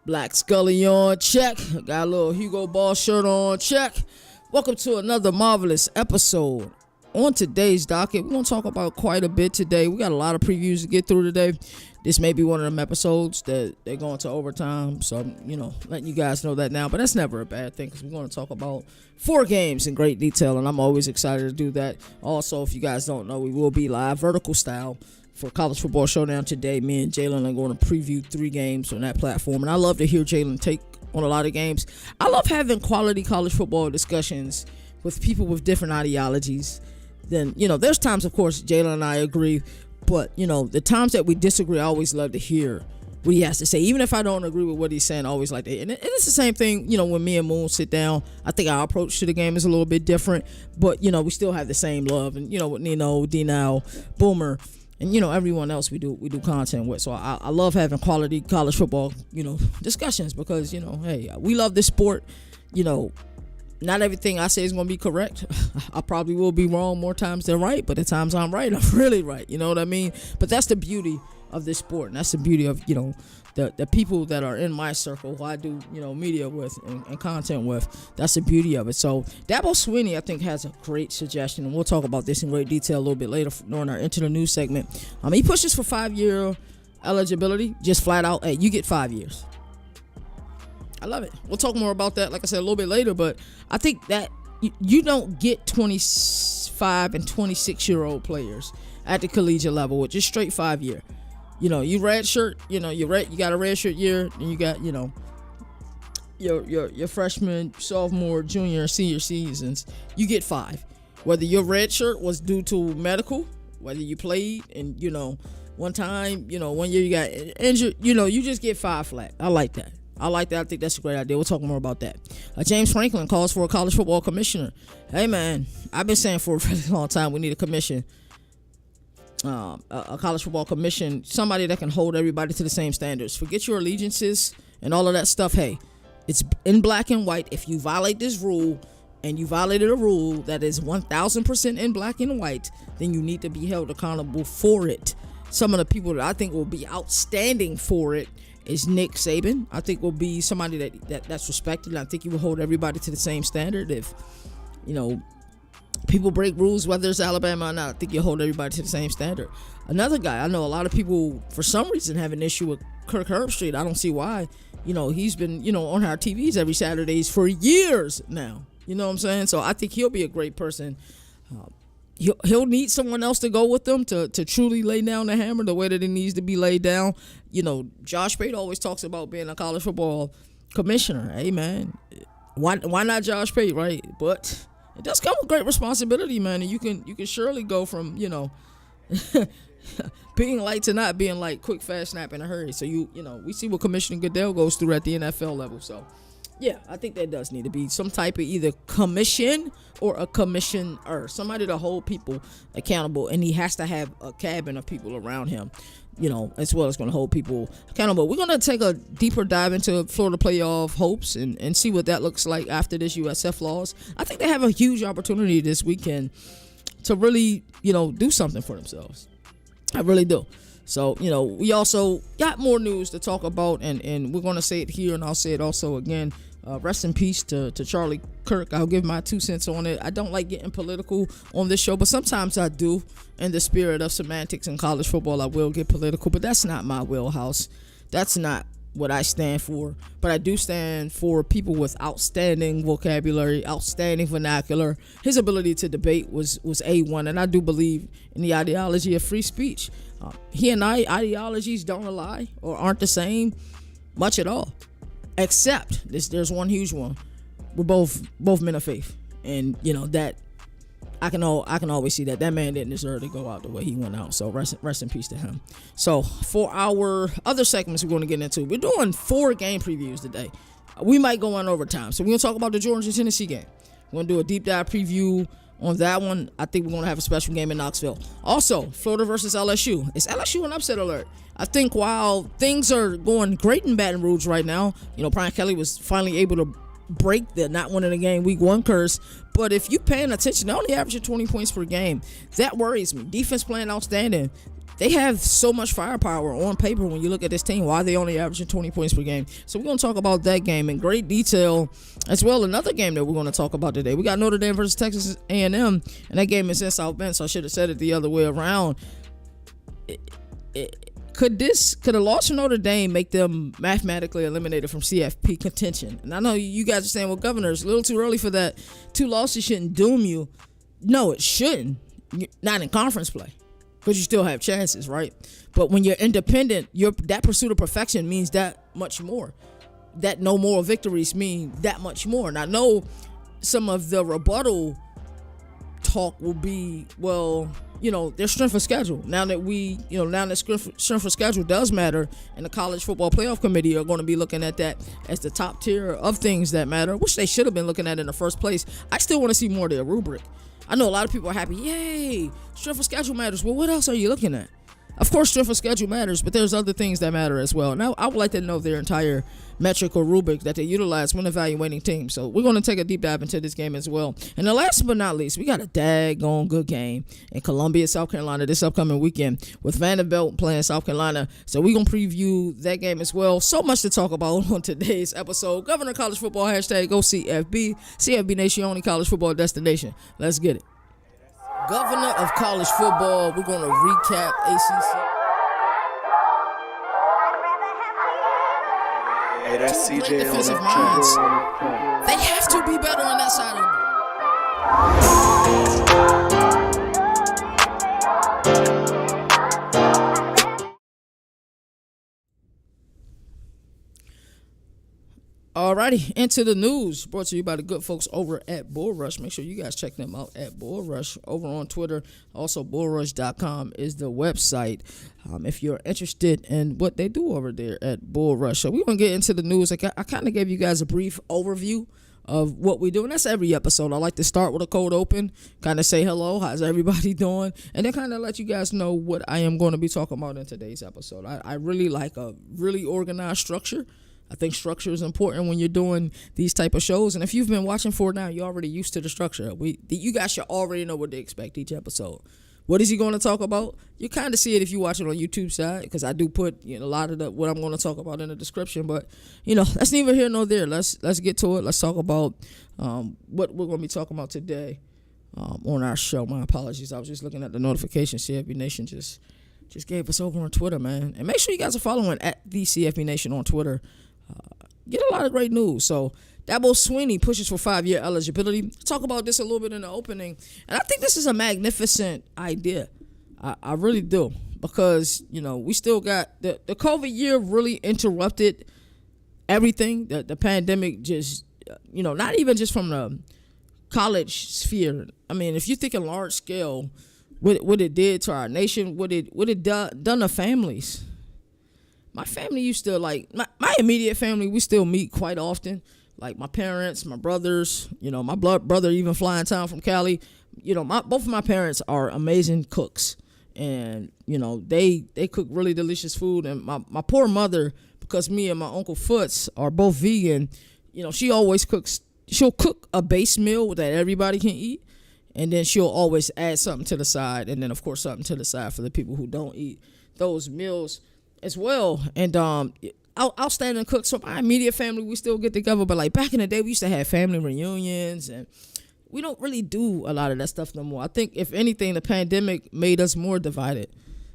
Black Scully on check. Got a little Hugo Ball shirt on check. Welcome to another marvelous episode. On today's docket, we're going to talk about quite a bit today. We got a lot of previews to get through today. This may be one of them episodes that they're going to overtime. So, letting you guys know that now. But that's never a bad thing because we're going to talk about 4 games in great detail. And I'm always excited to do that. Also, if you guys don't know, we will be live vertical style for College Football Showdown today. Me and Jalen are going to preview 3 games on that platform. And I love to hear Jalen take on a lot of games. I love having quality college football discussions with people with different ideologies. Then, there's times, of course, Jalen and I agree. But, the times that we disagree, I always love to hear what he has to say. Even if I don't agree with what he's saying, I always like to. And it's the same thing, when me and Moon sit down. I think our approach to the game is a little bit different. But, we still have the same love. And, with Nino, D-Now, Boomer, and, everyone else we do content with. So I love having quality college football, discussions because, hey, we love this sport. Not everything I say is going to be correct. I probably will be wrong more times than right, but at times I'm right. I'm really right. You know what I mean? But that's the beauty of this sport, and that's the beauty of, the people that are in my circle who I do, media with and content with. That's the beauty of it. So Dabo Swinney, I think, has a great suggestion, and we'll talk about this in great detail a little bit later during our Into the News segment. He pushes for 5-year eligibility, just flat out, hey, you get 5 years. I love it. We'll talk more about that, like I said, a little bit later, but I think that you don't get 25 and 26-year-old players at the collegiate level with just straight 5-year. You red shirt, you got a red shirt year, and you got, your freshman, sophomore, junior, and senior seasons, you get 5. Whether your red shirt was due to medical, whether you played and, one time, 1 year you got injured, you just get 5 flat. I like that. I think that's a great idea. We'll talk more about that. James Franklin calls for a college football commissioner. Hey, man, I've been saying for a really long time we need a commission, a college football commission, somebody that can hold everybody to the same standards. Forget your allegiances and all of that stuff. Hey, it's in black and white. If you violate this rule and you violated a rule that is 1,000% in black and white, then you need to be held accountable for it. Some of the people that I think will be outstanding for it is Nick Saban. I think will be somebody that's respected. And I think he will hold everybody to the same standard. If, people break rules, whether it's Alabama or not, I think you'll hold everybody to the same standard. Another guy, I know a lot of people, for some reason, have an issue with Kirk Herbstreit. I don't see why. He's been, on our TVs every Saturdays for years now. You know what I'm saying? So I think he'll be a great person. He'll need someone else to go with them to truly lay down the hammer the way that it needs to be laid down. Josh Pate always talks about being a college football commissioner. Hey, man, why not Josh Pate, right? But it does come with great responsibility, man. And you can surely go from, being light to not being like quick, fast, snap in a hurry. So, we see what Commissioner Goodell goes through at the NFL level. So, yeah, I think there does need to be some type of either commission or a commissioner, somebody to hold people accountable, and he has to have a cabin of people around him, as well as going to hold people accountable. We're going to take a deeper dive into Florida playoff hopes and see what that looks like after this USF loss. I think they have a huge opportunity this weekend to really, do something for themselves. I really do. So, we also got more news to talk about, and we're going to say it here, and I'll say it also again. Rest in peace to Charlie Kirk. I'll give my 2 cents on it. I don't like getting political on this show, but sometimes I do. In the spirit of semantics in college football, I will get political, but that's not my wheelhouse. That's not what I stand for. But I do stand for people with outstanding vocabulary, outstanding vernacular. His ability to debate was A1, and I do believe in the ideology of free speech. He and I ideologies don't ally or aren't the same much at all, except there's one huge one. We're both men of faith, and that I can always see that man didn't deserve to go out the way he went out. So rest in peace to him. So for our other segments we're going to get into, we're doing 4 game previews today. We might go on overtime, so we're going to talk about the Georgia-Tennessee game. We're going to do a deep dive preview on that one. I think we're going to have a special game in Knoxville. Also, Florida versus LSU. Is LSU an upset alert? I think while things are going great in Baton Rouge right now, Brian Kelly was finally able to break the not winning a game week 1 curse. But if you're paying attention, they only averaging 20 points per game. That worries me. Defense playing outstanding. they have so much firepower on paper when you look at this team. Why are they only averaging 20 points per game? So we're going to talk about that game in great detail as well. Another game that we're going to talk about today, we got Notre Dame versus Texas A&M, and that game is in South Bend, so I should have said it the other way around. Could a loss to Notre Dame make them mathematically eliminated from CFP contention? And I know you guys are saying, well, Governor, it's a little too early for that. 2 losses shouldn't doom you. No, it shouldn't. Not in conference play, because you still have chances, right? But when you're independent, that pursuit of perfection means that much more. That no moral victories mean that much more. And I know some of the rebuttal talk will be, well, their strength of schedule. Now that strength of schedule does matter, and the College Football Playoff Committee are going to be looking at that as the top tier of things that matter, which they should have been looking at in the first place. I still want to see more of their rubric. I know a lot of people are happy. Yay, strength of schedule matters. Well, what else are you looking at? Of course, strength of schedule matters, but there's other things that matter as well. Now, I would like to know their entire metric or rubric that they utilize when evaluating teams. So we're going to take a deep dive into this game as well. And the last but not least, we got a daggone good game in Columbia, South Carolina this upcoming weekend with Vanderbilt playing South Carolina. So we're going to preview that game as well. So much to talk about on today's episode. Governor College Football, hashtag go CFB. CFB Nation, only college football destination. Let's get it. Governor of college football, we're going to recap ACC. Hey, that's Two CJ great defensive minds. They have to be better on that side Alrighty, into the news brought to you by the good folks over at Bull Rush. Make sure you guys check them out at Bull Rush over on Twitter. Also, bullrush.com is the website if you're interested in what they do over there at Bull Rush. So we're going to get into the news. I kind of gave you guys a brief overview of what we do, and that's every episode. I like to start with a cold open, kind of say hello, how's everybody doing, and then kind of let you guys know what I am going to be talking about in today's episode. I really like a really organized structure. I think structure is important when you're doing these type of shows. And if you've been watching for it now, you're already used to the structure. You guys should already know what to expect each episode. What is he going to talk about? You kind of see it if you watch it on YouTube side, because I do put a lot of what I'm going to talk about in the description. But that's neither here nor there. Let's get to it. Let's talk about what we're going to be talking about today on our show. My apologies. I was just looking at the notification. CFB Nation just gave us over on Twitter, man. And make sure you guys are following at the CFB Nation on Twitter. Get a lot of great news. So Dabo Swinney pushes for 5-year eligibility. Talk about this a little bit in the opening. And I think this is a magnificent idea. I really do. Because, we still got the COVID year really interrupted everything. The pandemic just, not even just from the college sphere. I mean, if you're thinking large scale, what it did to our nation, what it done to families. My family used to, my immediate family, we still meet quite often. Like my parents, my brothers, my brother even flying town from Cali. Both of my parents are amazing cooks. And, they cook really delicious food. And my poor mother, because me and my Uncle Foots are both vegan, she always cooks. She'll cook a base meal that everybody can eat. And then she'll always add something to the side. And then, of course, something to the side for the people who don't eat those meals as well. And outstanding cooks. So my immediate family, we still get together. But back in the day, we used to have family reunions, and we don't really do a lot of that stuff no more. I think if anything, the pandemic made us more divided.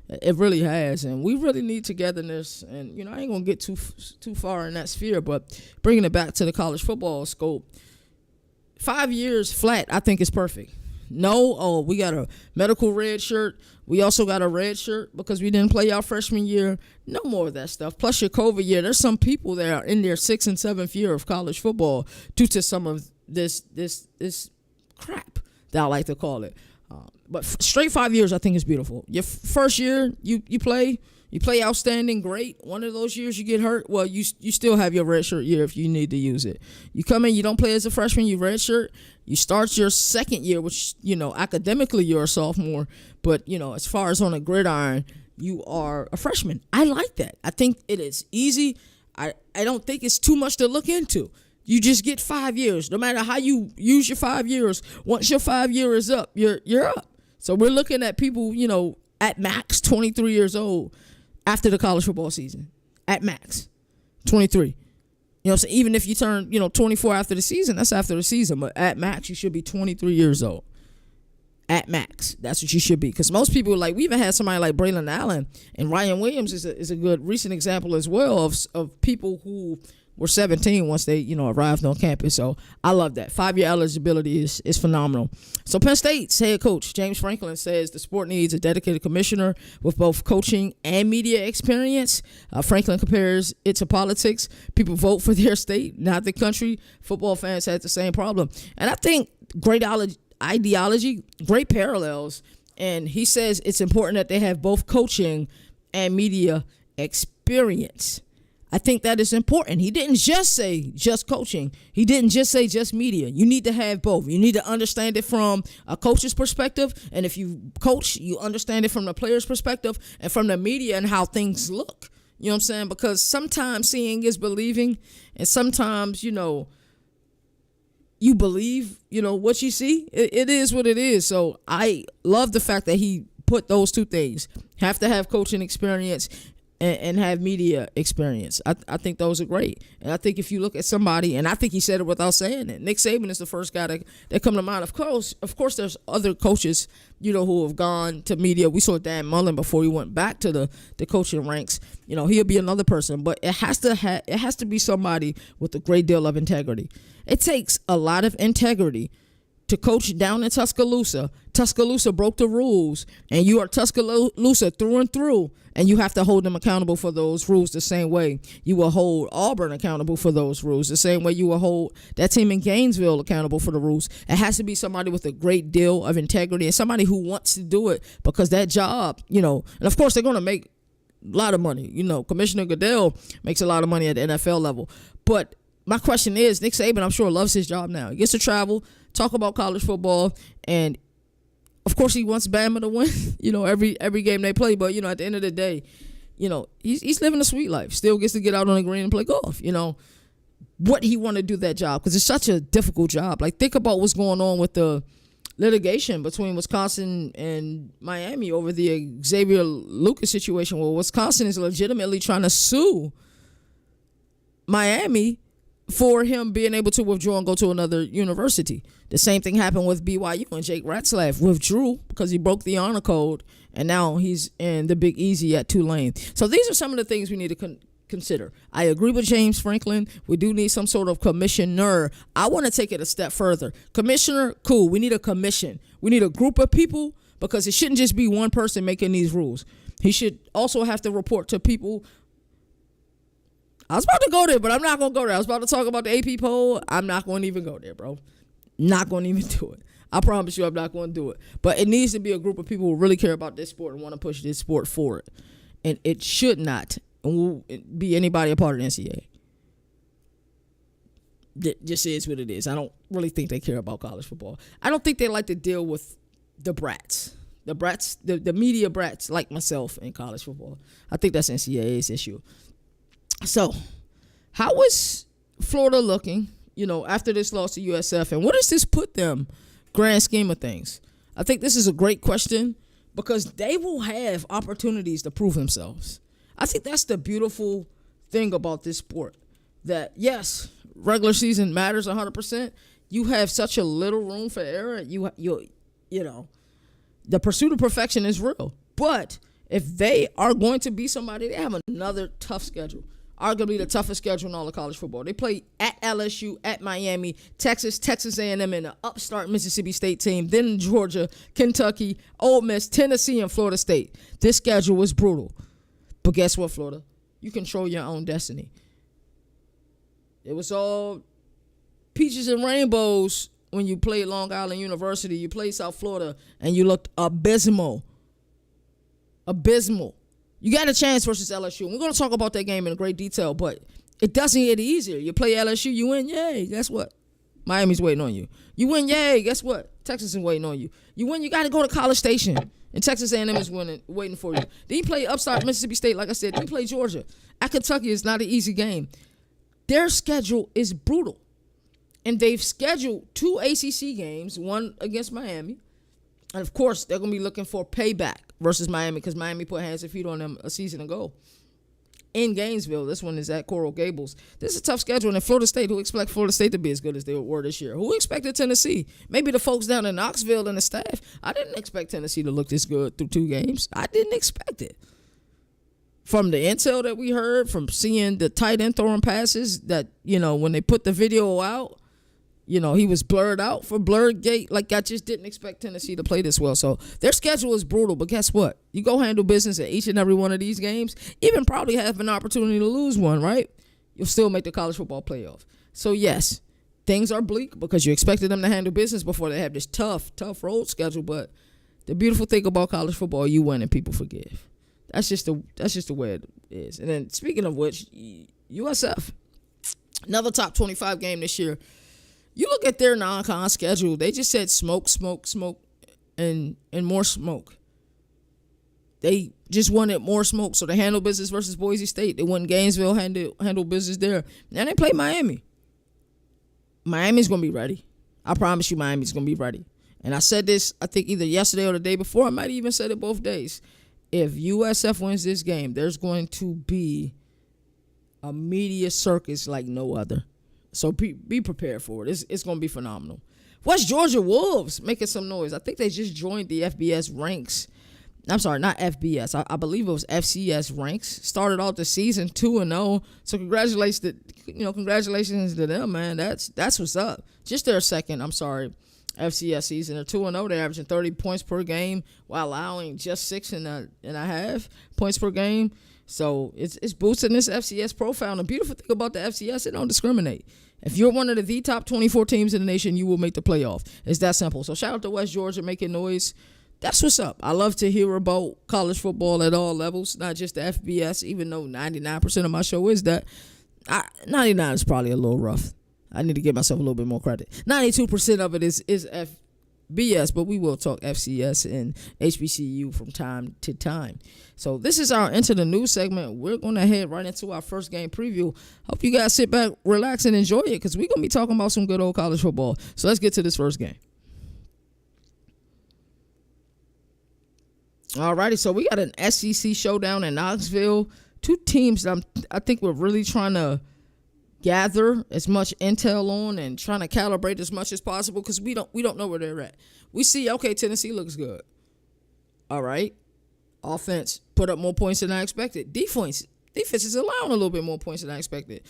It really has, and we really need togetherness. And I ain't gonna get too far in that sphere, but bringing it back to the college football scope, 5 years flat, I think is perfect. No, we got a medical red shirt. We also got a red shirt because we didn't play our freshman year. No more of that stuff. Plus your COVID year. There's some people that are in their 6th and 7th year of college football due to some of this crap that I like to call it. But straight 5 years, I think is beautiful. Your first year, you play outstanding, great. One of those years you get hurt, well, you still have your red shirt year if you need to use it. You come in, you don't play as a freshman, you red shirt. You start your second year, which, academically you're a sophomore. But, as far as on a gridiron, you are a freshman. I like that. I think it is easy. I don't think it's too much to look into. You just get 5 years. No matter how you use your 5 years, once your 5 year is up, you're up. So we're looking at people, at max 23 years old after the college football season. At max 23. You know, so even if you turn, 24 after the season, that's after the season. But at max, you should be 23 years old. At max, that's what you should be. Because most people, we even had somebody like Braylon Allen, and Ryan Williams is a good recent example as well of people who were 17 once they, arrived on campus. So I love that. 5-year eligibility is phenomenal. So Penn State's head coach, James Franklin, says the sport needs a dedicated commissioner with both coaching and media experience. Franklin compares it to politics. People vote for their state, not the country. Football fans had the same problem. And I think great ideology, great parallels. And he says it's important that they have both coaching and media experience. I think that is important. He didn't just say just coaching. He didn't just say just media. You need to have both. You need to understand it from a coach's perspective. And if you coach, you understand it from the player's perspective and from the media and how things look. You know what I'm saying? Because sometimes seeing is believing. And sometimes, you believe, what you see. It is what it is. So I love the fact that he put those two things. Have to have coaching experience and have media experience. I think those are great. And I think if you look at somebody, and I think he said it without saying it, Nick Saban is the first guy that come to mind. Of course, there's other coaches, who have gone to media. We saw Dan Mullen before he went back to the coaching ranks. He'll be another person, but it has to be somebody with a great deal of integrity. It takes a lot of integrity to coach down in Tuscaloosa. Tuscaloosa broke the rules, and you are Tuscaloosa through and through, and you have to hold them accountable for those rules the same way you will hold Auburn accountable for those rules, the same way you will hold that team in Gainesville accountable for the rules. It has to be somebody with a great deal of integrity and somebody who wants to do it because that job, and of course they're going to make a lot of money. Commissioner Goodell makes a lot of money at the NFL level. But my question is, Nick Saban, I'm sure, loves his job now. He gets to travel, talk about college football, and of course he wants Bama to win, every game they play. But, at the end of the day, he's living a sweet life. Still gets to get out on the green and play golf, What he want to do that job, because it's such a difficult job. Think about what's going on with the litigation between Wisconsin and Miami over the Xavier Lucas situation, where Wisconsin is legitimately trying to sue Miami for him being able to withdraw and go to another university. The same thing happened with BYU, and Jake Ratzlaff withdrew because he broke the honor code, and now he's in the Big Easy at Tulane. So these are some of the things we need to consider. I agree with James Franklin. We do need some sort of commissioner. I want to take it a step further. Commissioner, cool. We need a commission. We need a group of people, because it shouldn't just be one person making these rules. He should also have to report to people. I was about to go there, but I'm not going to go there. I was about to talk about the AP poll. I'm not going to even go there, bro. Not going to even do it. I promise you I'm not going to do it. But it needs to be a group of people who really care about this sport and want to push this sport forward. And it should not be anybody a part of the NCAA. It just is what it is. I don't really think they care about college football. I don't think they like to deal with the brats. The media brats like myself in college football. I think that's NCAA's issue. So, how is Florida looking, after this loss to USF? And what does this put them, grand scheme of things? I think this is a great question because they will have opportunities to prove themselves. I think that's the beautiful thing about this sport. That, yes, regular season matters 100%. You have such a little room for error. The pursuit of perfection is real. But if they are going to be somebody, they have another tough schedule. Arguably the toughest schedule in all of college football. They play at LSU, at Miami, Texas A&M, and an upstart Mississippi State team, then Georgia, Kentucky, Ole Miss, Tennessee, and Florida State. This schedule was brutal. But guess what, Florida? You control your own destiny. It was all peaches and rainbows when you played Long Island University. You played South Florida, and you looked abysmal. Abysmal. You got a chance versus LSU. And we're going to talk about that game in great detail, but it doesn't get easier. You play LSU, you win, yay. Guess what? Miami's waiting on you. You win, yay. Guess what? Texas is waiting on you. You win, you got to go to College Station. And Texas A&M is waiting for you. Then you play upstart Mississippi State, like I said. Then you play Georgia. At Kentucky, it's not an easy game. Their schedule is brutal. And they've scheduled 2 ACC games, one against Miami, And, of course, they're going to be looking for payback versus Miami because Miami put hands and feet on them a season ago. In Gainesville, this one is at Coral Gables. This is a tough schedule. And in Florida State, who expect Florida State to be as good as they were this year? Who expected Tennessee? Maybe the folks down in Knoxville and the staff. I didn't expect Tennessee to look this good through 2 games. I didn't expect it. From the intel that we heard, from seeing the tight end throwing passes that, when they put the video out, he was blurred out for blurred gate. Like, I just didn't expect Tennessee to play this well. So their schedule is brutal. But guess what? You go handle business at each and every one of these games, even probably have an opportunity to lose one, right? You'll still make the college football playoff. So, yes, things are bleak because you expected them to handle business before they have this tough road schedule. But the beautiful thing about college football, you win and people forgive. That's just the way it is. And then, speaking of which, USF, another top 25 game this year. You look at their non-con schedule, they just said smoke, and more smoke. They just wanted more smoke, so they handle business versus Boise State. They won Gainesville, handle business there. And they play Miami. Miami's going to be ready. I promise you Miami's going to be ready. And I said this, I think, either yesterday or the day before. I might even said it both days. If USF wins this game, there's going to be a media circus like no other. So be prepared for it. It's going to be phenomenal. West Georgia Wolves making some noise. I think they just joined the FBS ranks. I'm sorry, not FBS. I believe it was FCS ranks. Started off the season 2-0. So congratulations to them, man. That's what's up. Just their second, FCS season. They're 2-0. They're averaging 30 points per game while allowing just 6.5 points per game. So it's boosting this FCS profile. And the beautiful thing about the FCS, it don't discriminate. If you're one of the top 24 teams in the nation, you will make the playoff. It's that simple. So shout out to West Georgia making noise. That's what's up. I love to hear about college football at all levels, not just the FBS, even though 99% of my show is that. 99 is probably a little rough. I need to give myself a little bit more credit. 92% of it is FBS, but we will talk FCS and HBCU from time to time. So this is our Into the News segment. We're going to head right into our first game preview. Hope you guys sit back, relax, and enjoy it because we're going to be talking about some good old college football. So let's get to this first game. Alrighty, so we got an SEC showdown in Knoxville. 2 teams that I think we're really trying to gather as much intel on and trying to calibrate as much as possible because we don't know where they're at. We see, okay, Tennessee looks good. All right. Offense put up more points than I expected. Defense is allowing a little bit more points than I expected.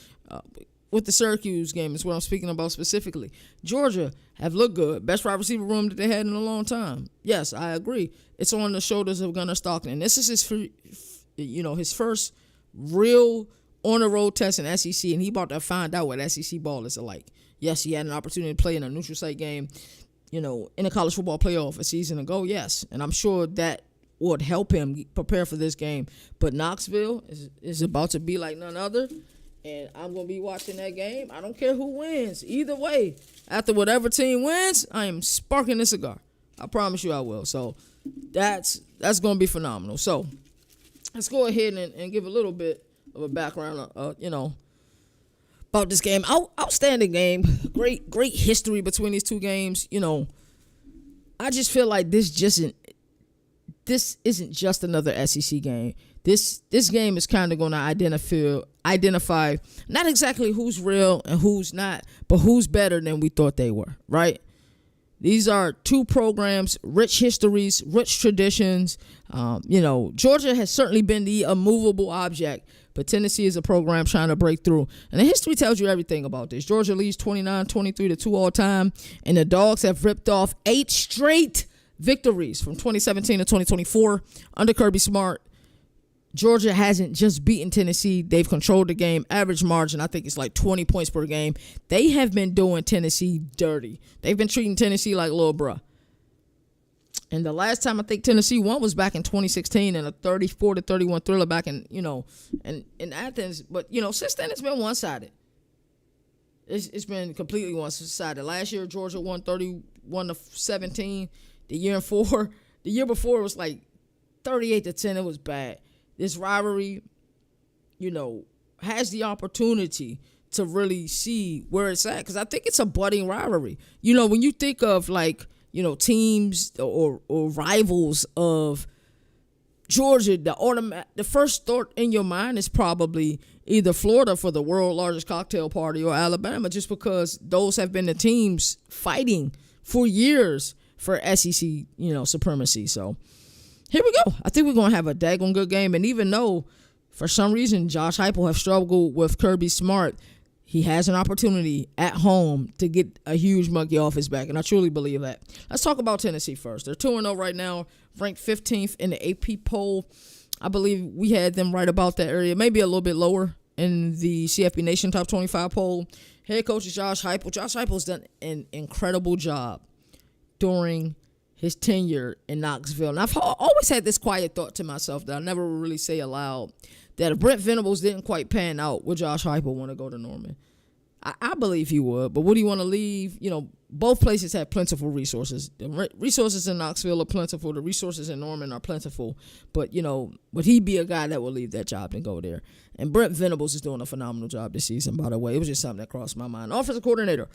With the Syracuse game is what I'm speaking about specifically. Georgia have looked good. Best wide receiver room that they had in a long time. Yes, I agree. It's on the shoulders of Gunnar Stockton. This is his first real on-the-road test in SEC, and he about to find out what SEC ball is like. Yes, he had an opportunity to play in a neutral site game, in a college football playoff a season ago, yes. And I'm sure that would help him prepare for this game. But Knoxville is about to be like none other, and I'm going to be watching that game. I don't care who wins. Either way, after whatever team wins, I am sparking the cigar. I promise you I will. So that's going to be phenomenal. So let's go ahead and give a little bit of a background, about this game. Outstanding game. Great history between these 2 games. I just feel like this isn't just another SEC game. This game is kind of going to identify not exactly who's real and who's not, but who's better than we thought they were, right? These are 2 programs, rich histories, rich traditions. Georgia has certainly been the immovable object, but Tennessee is a program trying to break through. And the history tells you everything about this. Georgia leads 29-23 to 2 all time, and the Dawgs have ripped off 8 straight victories from 2017 to 2024 under Kirby Smart. Georgia hasn't just beaten Tennessee. They've controlled the game. Average margin, I think it's like 20 points per game. They have been doing Tennessee dirty. They've been treating Tennessee like little bruh. And the last time I think Tennessee won was back in 2016 in a 34-31 thriller back in Athens. But, since then it's been one-sided. It's been completely one-sided. Last year, Georgia won 31-17. The year before it was like 38-10. It was bad. This rivalry, has the opportunity to really see where it's at because I think it's a budding rivalry. When you think of like teams or rivals of Georgia, the first thought in your mind is probably either Florida for the world's largest cocktail party or Alabama, just because those have been the teams fighting for years for SEC, supremacy. So here we go. I think we're going to have a daggone good game. And even though for some reason Josh Heupel have struggled with Kirby Smart, he has an opportunity at home to get a huge monkey off his back, and I truly believe that. Let's talk about Tennessee first. They're 2-0 right now, ranked 15th in the AP poll. I believe we had them right about that area, maybe a little bit lower in the CFB Nation Top 25 poll. Head coach is Josh Heupel. Josh Heupel's done an incredible job during his tenure in Knoxville. And I've always had this quiet thought to myself that I never really say aloud, that if Brent Venables didn't quite pan out, would Josh Heupel want to go to Norman? I believe he would, but would he want to leave? Both places have plentiful resources. The resources in Knoxville are plentiful. The resources in Norman are plentiful. But, would he be a guy that would leave that job and go there? And Brent Venables is doing a phenomenal job this season, by the way. It was just something that crossed my mind. Offensive coordinator,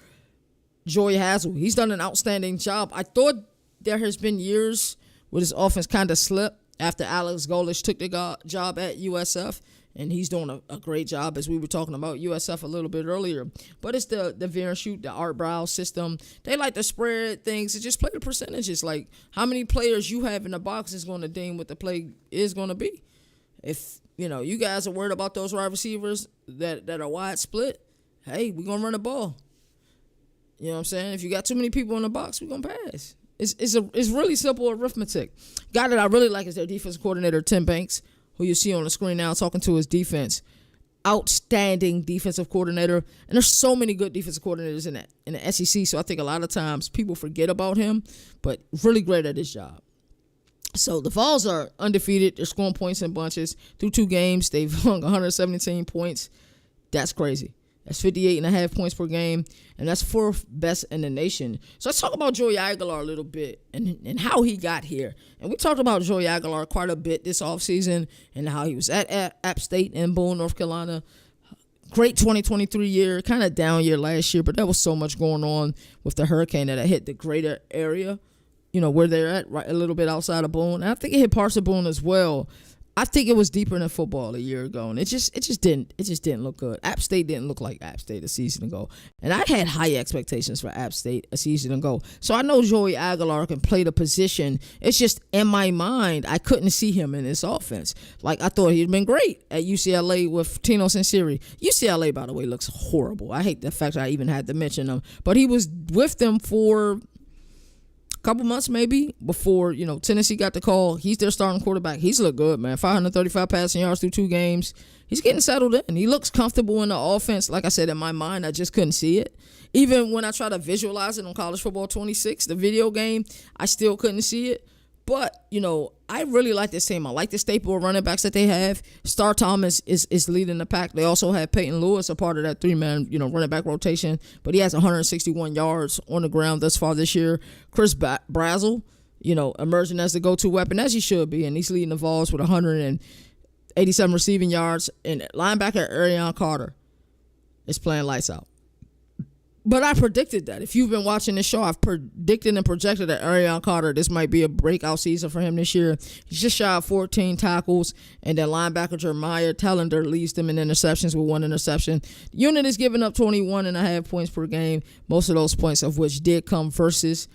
Joey Hazel. He's done an outstanding job. I thought there has been years where his offense kind of slipped after Alex Golesh took the job at USF, and he's doing a great job, as we were talking about USF a little bit earlier. But it's the veer and shoot, the Art Brow system. They like to spread things and just play the percentages. Like how many players you have in the box is going to deem what the play is going to be. If you guys are worried about those wide receivers that are wide split, hey, we're going to run the ball. You know what I'm saying? If you got too many people in the box, we're going to pass. It's really simple arithmetic. Guy that I really like is their defensive coordinator, Tim Banks, who you see on the screen now talking to his defense. Outstanding defensive coordinator. And there's so many good defensive coordinators in the SEC, so I think a lot of times people forget about him, but really great at his job. So the Vols are undefeated. They're scoring points in bunches. Through 2 games, they've hung 117 points. That's crazy. That's 58.5 points per game, and that's 4th best in the nation. So let's talk about Joey Aguilar a little bit and how he got here. And we talked about Joey Aguilar quite a bit this offseason and how he was at App State in Boone, North Carolina. Great 2023 year, kind of down year last year, but there was so much going on with the hurricane that it hit the greater area, where they're at, right a little bit outside of Boone. And I think it hit parts of Boone as well. I think it was deeper than football a year ago, and it just didn't look good. App State didn't look like App State a season ago, and I had high expectations for App State a season ago. So I know Joey Aguilar can play the position. It's just in my mind I couldn't see him in this offense. Like I thought he'd been great at UCLA with Tino Sinceri. UCLA, by the way, looks horrible. I hate the fact that I even had to mention them, but he was with them for couple months maybe before Tennessee got the call. He's their starting quarterback. He's looked good, man. 535 passing yards through 2 games. He's getting settled in. He looks comfortable in the offense. Like I said, in my mind, I just couldn't see it. Even when I try to visualize it on College Football 26, the video game, I still couldn't see it. But, I really like this team. I like the staple of running backs that they have. Star Thomas is leading the pack. They also have Peyton Lewis, a part of that 3-man, running back rotation. But he has 161 yards on the ground thus far this year. Chris Brazel, emerging as the go-to weapon, as he should be. And he's leading the Vols with 187 receiving yards. And linebacker Arion Carter is playing lights out. But I predicted that. If you've been watching this show, I've predicted and projected that Arion Carter, this might be a breakout season for him this year. He's just shy of 14 tackles, and then linebacker Jeremiah Tellender leads them in interceptions with 1 interception. The unit is giving up 21.5 points per game, most of those points of which did come versus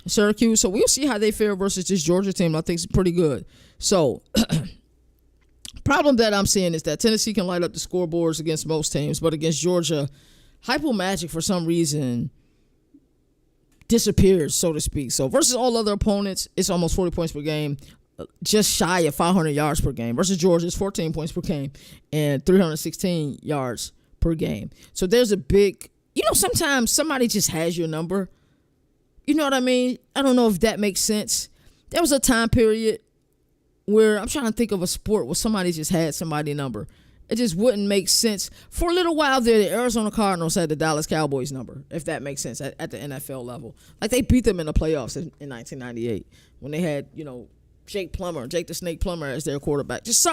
Syracuse. So we'll see how they fare versus this Georgia team. I think it's pretty good. So problem that I'm seeing is that Tennessee can light up the scoreboards against most teams, but against Georgia, Heupel magic for some reason disappears, so to speak. So versus all other opponents, it's almost 40 points per game, just shy of 500 yards per game. Versus Georgia, it's 14 points per game and 316 yards per game. So there's a big, sometimes somebody just has your number. You know what I mean? I don't know if that makes sense. There was a time period where I'm trying to think of a sport where somebody just had somebody's number. It just wouldn't make sense. For a little while there, the Arizona Cardinals had the Dallas Cowboys number, if that makes sense, at the NFL level. Like, they beat them in the playoffs in 1998 when they had, Jake the Snake Plummer as their quarterback. Just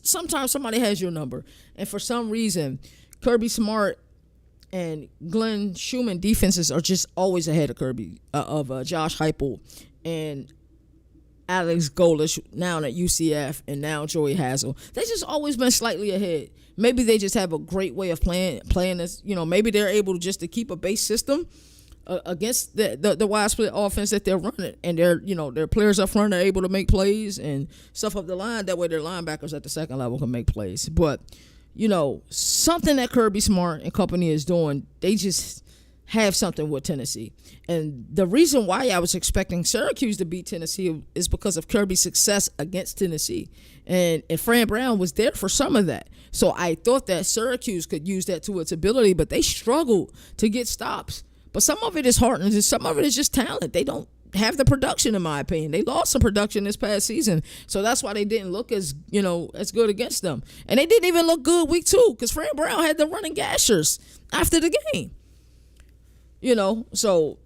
sometimes somebody has your number. And for some reason, Kirby Smart and Glenn Schumann defenses are just always ahead of Josh Heupel and Alex Golish, now at UCF, and now Joey Hazel. They just always been slightly ahead. Maybe they just have a great way of playing this. Maybe they're able to keep a base system against the wide split offense that they're running, and their players up front are able to make plays and stuff up the line. That way, their linebackers at the second level can make plays. But something that Kirby Smart and company is doing, they just have something with Tennessee. And the reason why I was expecting Syracuse to beat Tennessee is because of Kirby's success against Tennessee. And Fran Brown was there for some of that. So I thought that Syracuse could use that to its ability, but they struggled to get stops. But some of it is heart and some of it is just talent. They don't have the production, in my opinion. They lost some production this past season. So that's why they didn't look as good against them. And they didn't even look good week 2 because Fran Brown had them running gashers after the game. So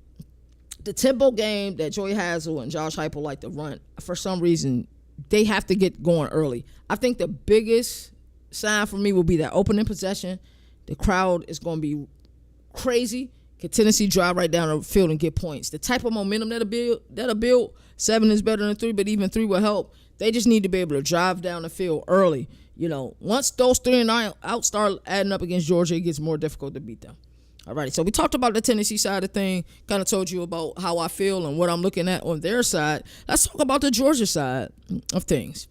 the tempo game that Joey Hazel and Josh Heupel like to run, for some reason, they have to get going early. I think the biggest sign for me will be that opening possession. The crowd is going to be crazy. Can Tennessee drive right down the field and get points? The type of momentum that'll build, 7 is better than 3, but even 3 will help. They just need to be able to drive down the field early. Once those 3 and out start adding up against Georgia, it gets more difficult to beat them. All right, so we talked about the Tennessee side of thing, kind of told you about how I feel and what I'm looking at on their side. Let's talk about the Georgia side of things.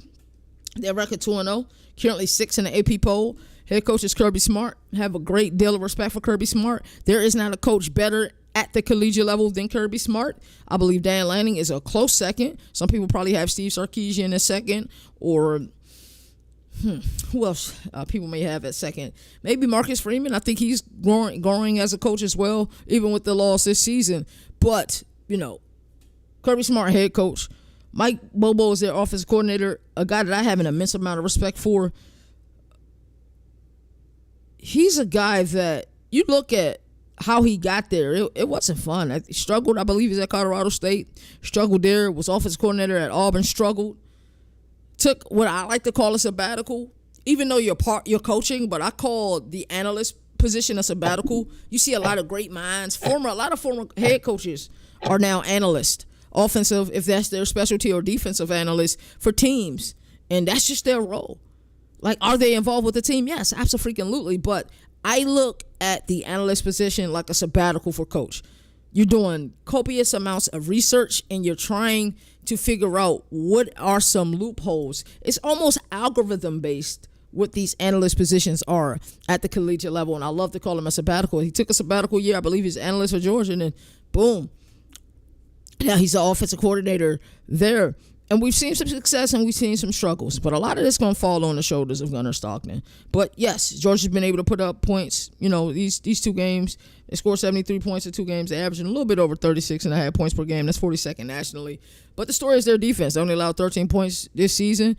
Their record 2-0, currently 6th in the AP poll. Head coach is Kirby Smart. Have a great deal of respect for Kirby Smart. There is not a coach better at the collegiate level than Kirby Smart. I believe Dan Lanning is a close second. Some people probably have Steve Sarkisian in second, or who else people may have at second? Maybe Marcus Freeman. I think he's growing as a coach as well, even with the loss this season. But, Kirby Smart, head coach. Mike Bobo is their offensive coordinator, a guy that I have an immense amount of respect for. He's a guy that you look at how he got there. It wasn't fun. He struggled. I believe he's at Colorado State. Struggled there. Was offensive coordinator at Auburn. Struggled. Took what I like to call a sabbatical, even though you're coaching, but I call the analyst position a sabbatical. You see a lot of great minds. A lot of former head coaches are now analysts, offensive, if that's their specialty, or defensive analysts for teams, and that's just their role. Like, are they involved with the team? Yes, absolutely. But I look at the analyst position like a sabbatical for coach. You're doing copious amounts of research, and you're trying to figure out what are some loopholes. It's almost algorithm-based what these analyst positions are at the collegiate level, and I love to call him a sabbatical. He took a sabbatical year. I believe he's an analyst for Georgia, and then boom. Now he's the offensive coordinator there. And we've seen some success and we've seen some struggles. But a lot of this is going to fall on the shoulders of Gunnar Stockton. But, yes, Georgia's been able to put up points. These 2 games, they scored 73 points in 2 games. They're averaging a little bit over 36.5 points per game. That's 42nd nationally. But the story is their defense. They only allowed 13 points this season.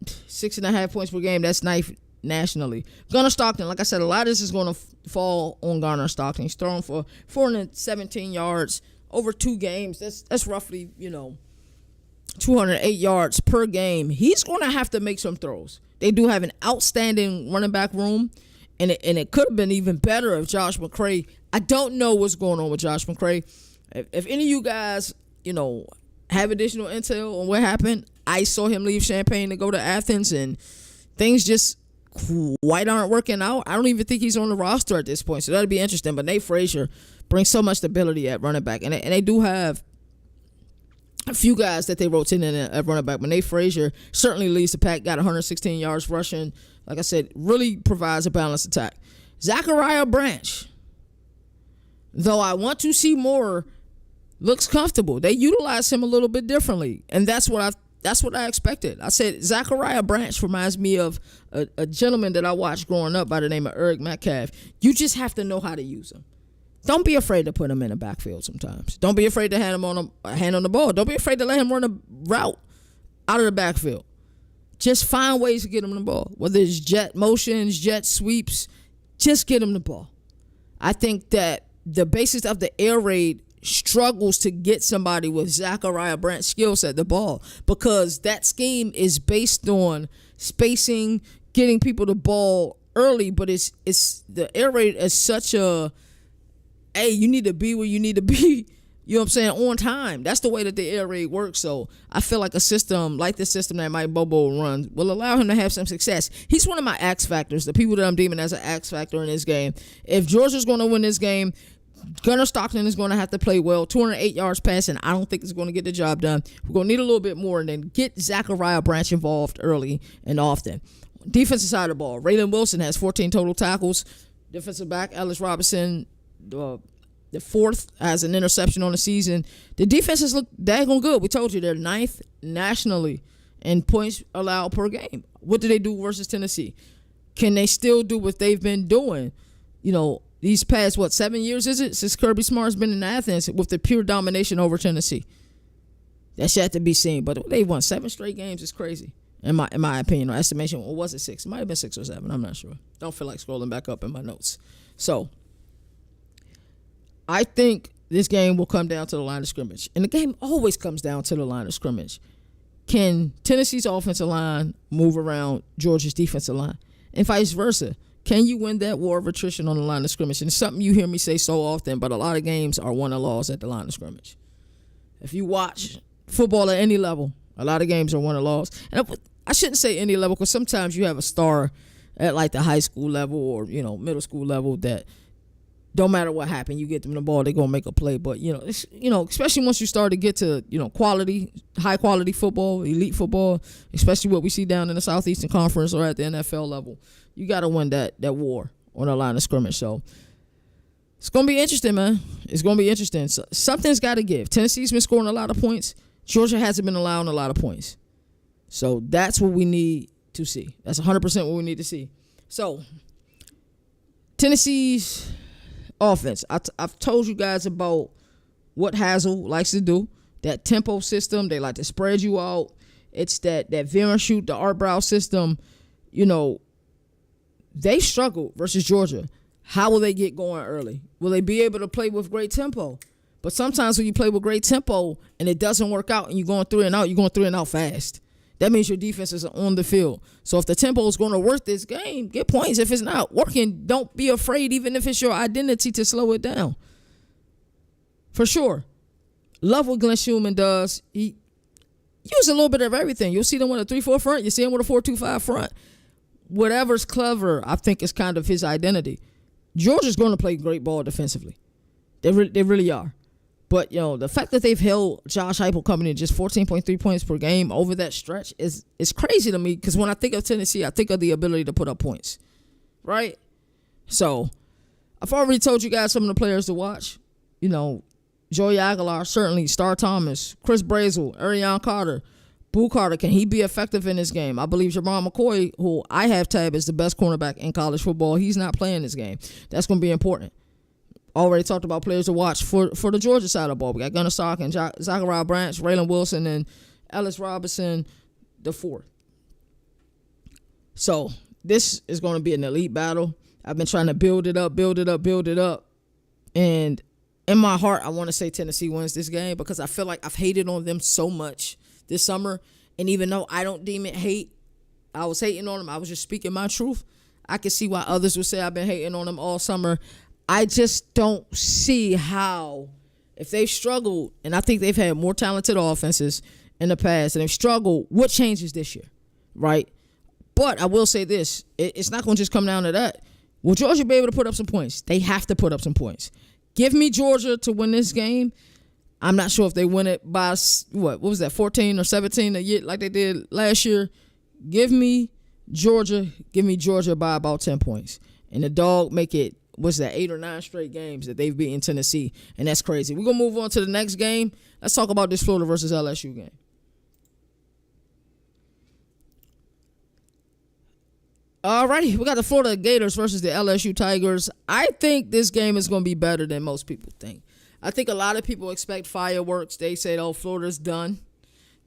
6.5 points per game. That's ninth nationally. Gunnar Stockton, like I said, a lot of this is going to fall on Gunnar Stockton. He's thrown for 417 yards over 2 games. That's roughly, 208 yards per game. He's going to have to make some throws. They do have an outstanding running back room, and it could have been even better if Josh McCray. I don't know what's going on with Josh McCray. If any of you guys, have additional intel on what happened, I saw him leave Champaign to go to Athens, and things just quite aren't working out. I don't even think he's on the roster at this point, so that'll be interesting. But Nate Frazier brings so much stability at running back, and they do have a few guys that they rotate in at running back. But Nate Frazier certainly leads the pack, got 116 yards rushing. Like I said, really provides a balanced attack. Zachariah Branch, though I want to see more, looks comfortable. They utilize him a little bit differently, and that's what I expected. I said Zachariah Branch reminds me of a gentleman that I watched growing up by the name of Eric Metcalf. You just have to know how to use him. Don't be afraid to put him in the backfield sometimes. Don't be afraid to hand on the ball. Don't be afraid to let him run a route out of the backfield. Just find ways to get him the ball. Whether it's jet motions, jet sweeps, just get him the ball. I think that the basis of the air raid struggles to get somebody with Zachariah Brandt's skill set the ball, because that scheme is based on spacing, getting people the ball early, but it's the air raid is such a, hey, you need to be where you need to be. You know what I'm saying? On time. That's the way that the air raid works. So I feel like a system like the system that Mike Bobo runs will allow him to have some success. He's one of my X factors, the people that I'm deeming as an X factor in this game. If Georgia's going to win this game, Gunnar Stockton is going to have to play well. 208 yards passing. I don't think it's going to get the job done. We're going to need a little bit more, and then get Zachariah Branch involved early and often. Defensive side of the ball, Raylan Wilson has 14 total tackles. Defensive back, Ellis Robinson, the fourth, has an interception on the season. The defenses look daggone good. We told you they're ninth nationally in points allowed per game. What do they do versus Tennessee? Can they still do what they've been doing? You know, these past, 7 years is it, since Kirby Smart's been in Athens with the pure domination over Tennessee? That's yet to be seen. But they won 7 straight games. It's crazy, in my opinion, or estimation. Or was it 6? It might have been 6 or 7. I'm not sure. Don't feel like scrolling back up in my notes. So I think this game will come down to the line of scrimmage. And the game always comes down to the line of scrimmage. Can Tennessee's offensive line move around Georgia's defensive line? And vice versa. Can you win that war of attrition on the line of scrimmage? And it's something you hear me say so often, but a lot of games are won or lost at the line of scrimmage. If you watch football at any level, a lot of games are won or lost. And I shouldn't say any level, because sometimes you have a star at like the high school level or, middle school level that don't matter what happened, you get them the ball, they're going to make a play. But, especially once you start to get to, quality, high quality football, elite football, especially what we see down in the Southeastern Conference or at the NFL level, you got to win that war on the line of scrimmage. So it's going to be interesting, man. It's going to be interesting. So something's got to give. Tennessee's been scoring a lot of points. Georgia hasn't been allowing a lot of points. So that's what we need to see. That's 100% what we need to see. So Tennessee's offense. I've told you guys about what Hazel likes to do. That tempo system. They like to spread you out. It's that veer and shoot, the Art Brow system. They struggled versus Georgia. How will they get going early? Will they be able to play with great tempo? But sometimes when you play with great tempo and it doesn't work out and you're going through and out, you're going through and out fast. That means your defense is on the field. So if the tempo is going to work this game, get points. If it's not working, don't be afraid, even if it's your identity, to slow it down. For sure. Love what Glenn Schumann does. He uses a little bit of everything. You'll see them with a 3-4 front. You see them with a 4-2-5 front. Whatever's clever, I think, is kind of his identity. Georgia's going to play great ball defensively. They really are. But, the fact that they've held Josh Heupel coming in just 14.3 points per game over that stretch is crazy to me, because when I think of Tennessee, I think of the ability to put up points, right? So I've already told you guys some of the players to watch. Joey Aguilar, certainly, Star Thomas, Chris Brazel, Arion Carter, Boo Carter. Can he be effective in this game? I believe Javon McCoy, who I have tabbed as the best cornerback in college football, he's not playing this game. That's going to be important. Already talked about players to watch for the Georgia side of the ball. We got Gunnar Stockton, Zachariah Branch, Raylan Wilson, and Ellis Robinson the fourth. So this is going to be an elite battle. I've been trying to build it up. And in my heart, I want to say Tennessee wins this game, because I feel like I've hated on them so much this summer. And even though I don't deem it hate, I was hating on them. I was just speaking my truth. I can see why others would say I've been hating on them all summer. I just don't see how, if they've struggled, and I think they've had more talented offenses in the past, and they've struggled, what changes this year, right? But I will say this, it's not going to just come down to that. Will Georgia be able to put up some points? They have to put up some points. Give me Georgia to win this game. I'm not sure if they win it by, what was that, 14 or 17 a year like they did last year. Give me Georgia by about 10 points. And the dog make it, 8 or 9 straight games that they've beaten Tennessee, and that's crazy. We're going to move on to the next game. Let's talk about this Florida versus LSU game. Alrighty, we got the Florida Gators versus the LSU Tigers. I think this game is going to be better than most people think. I think a lot of people expect fireworks. They say, Florida's done.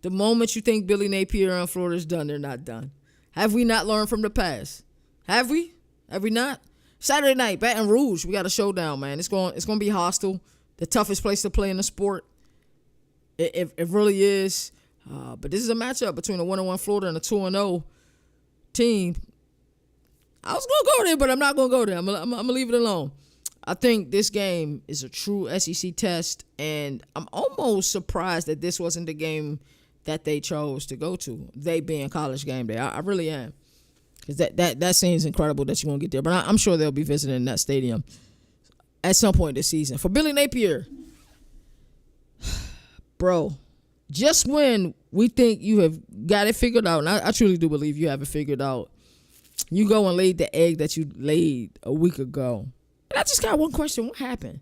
The moment you think Billy Napier and Florida's done, they're not done. Have we not learned from the past? Have we? Have we not? Saturday night, Baton Rouge, we got a showdown, man. It's going to be hostile. The toughest place to play in the sport. It really is. But this is a matchup between a 1-1 Florida and a 2-0 team. I was going to go there, but I'm not going to go there. I'm going to leave it alone. I think this game is a true SEC test, and I'm almost surprised that this wasn't the game that they chose to go to, they being College game day. I really am. Because that seems incredible that you're going to get there. But I'm sure they'll be visiting that stadium at some point this season. For Billy Napier, bro, just when we think you have got it figured out, and I truly do believe you have it figured out, you go and laid the egg that you laid a week ago. And I just got one question. What happened?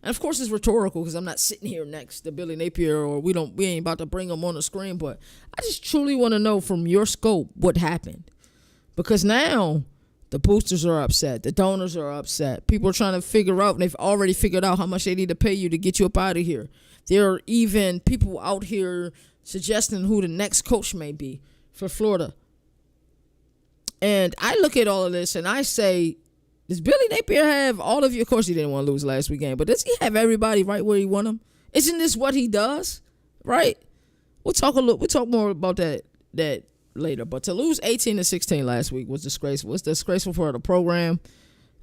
And, of course, it's rhetorical because I'm not sitting here next to Billy Napier or we ain't about to bring him on the screen. But I just truly want to know from your scope what happened. Because now the boosters are upset. The donors are upset. People are trying to figure out, and they've already figured out how much they need to pay you to get you up out of here. There are even people out here suggesting who the next coach may be for Florida. And I look at all of this and I say, does Billy Napier have all of you? Of course, he didn't want to lose last weekend, but does he have everybody right where he want them? Isn't this what he does? Right? We'll talk more about that later. But to lose 18-16 last week was disgraceful. It's disgraceful for the program.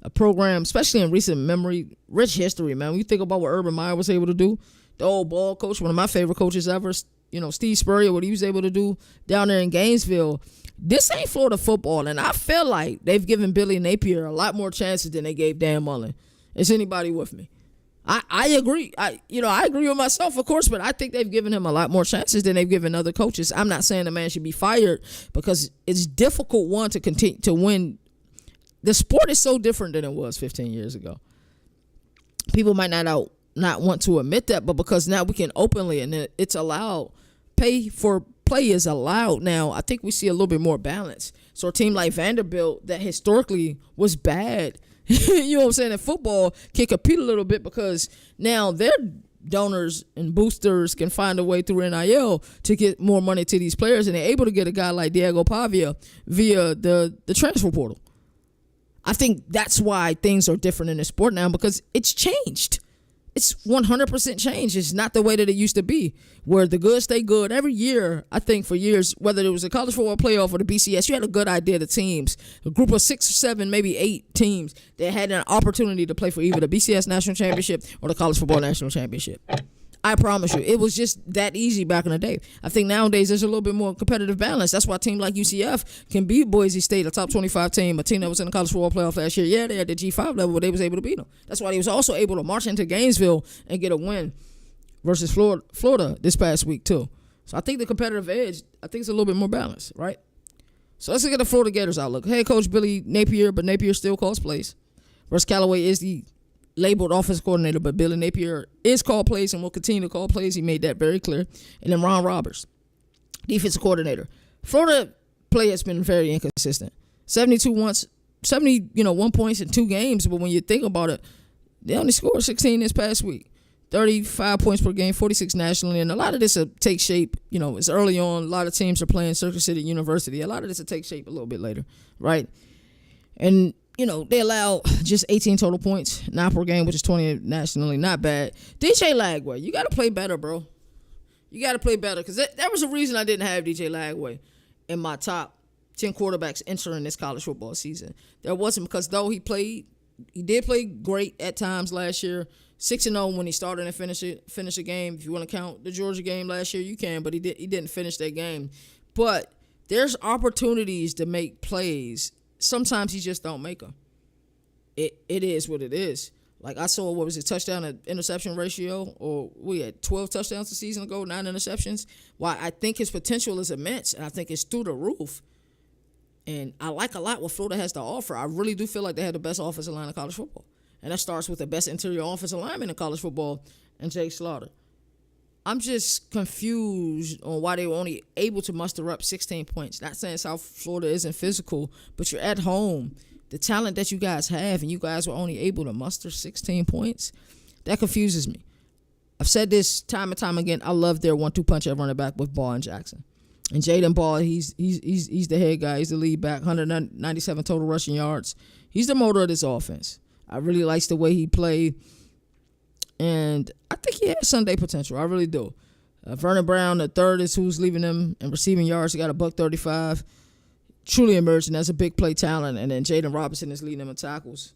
A program, especially in recent memory, rich history, man. When you think about what Urban Meyer was able to do, the old ball coach, one of my favorite coaches ever, Steve Spurrier, what he was able to do down there in Gainesville. This ain't Florida football, and I feel like they've given Billy Napier a lot more chances than they gave Dan Mullen. Is anybody with me? I agree. I agree with myself, of course, but I think they've given him a lot more chances than they've given other coaches. I'm not saying the man should be fired because it's difficult, one, to continue to win. The sport is so different than it was 15 years ago. People might not want to admit that, but because now we can openly, and it's allowed, pay for play is allowed now, I think we see a little bit more balance. So a team like Vanderbilt that historically was bad, you know what I'm saying, in football can compete a little bit because now their donors and boosters can find a way through NIL to get more money to these players, and they're able to get a guy like Diego Pavia via the transfer portal. I think that's why things are different in the sport now because it's changed. It's 100% changed. It's not the way that it used to be, where the good stay good. Every year, I think for years, whether it was a college football playoff or the BCS, you had a good idea of the teams, a group of 6 or 7, maybe 8 teams that had an opportunity to play for either the BCS National Championship or the College Football National Championship. I promise you, it was just that easy back in the day. I think nowadays there's a little bit more competitive balance. That's why a team like UCF can beat Boise State, a top 25 team, a team that was in the college football playoff last year. Yeah, they had the G5 level, but they was able to beat them. That's why he was also able to march into Gainesville and get a win versus Florida this past week too. So I think the competitive edge, I think it's a little bit more balanced, right? So let's look at the Florida Gators outlook. Head coach Billy Napier, but Napier still calls plays. Russ Callaway is the labeled offensive coordinator, but Billy Napier is called plays and will continue to call plays. He made that very clear. And then Ron Roberts, defensive coordinator. Florida play has been very inconsistent. 71 points in 2 games, but when you think about it, they only scored 16 this past week. 35 points per game, 46 nationally, and a lot of this will take shape. It's early on. A lot of teams are playing Circuit City University. A lot of this will take shape a little bit later, right? And they allow just 18 total points, 9 per game, which is 20 nationally. Not bad. DJ Lagway, you got to play better, bro. You got to play better because that was a reason I didn't have DJ Lagway in my top 10 quarterbacks entering this college football season. That wasn't because, though he did play great at times last year, 6-0 when he started and finished a game. If you want to count the Georgia game last year, you can, but he didn't finish that game. But there's opportunities to make plays. Sometimes he just don't make them. It is what it is. Like I saw, what was it, touchdown to interception ratio, or we had 12 touchdowns a season ago, 9 interceptions. Why I think his potential is immense, and I think it's through the roof. And I like a lot what Florida has to offer. I really do feel like they have the best offensive line in college football, and that starts with the best interior offensive lineman in college football, and Jake Slaughter. I'm just confused on why they were only able to muster up 16 points. Not saying South Florida isn't physical, but you're at home. The talent that you guys have, and you guys were only able to muster 16 points, that confuses me. I've said this time and time again. I love their 1-2 punch at running back with Baugh and Jackson. And Jadan Baugh, he's the head guy. He's the lead back, 197 total rushing yards. He's the motor of this offense. I really like the way he played. And I think he has Sunday potential. I really do. Vernon Brown, the third, is who's leaving them in receiving yards. He got a $135. truly emerging as a big play talent, and then Jaden Robinson is leading them in tackles.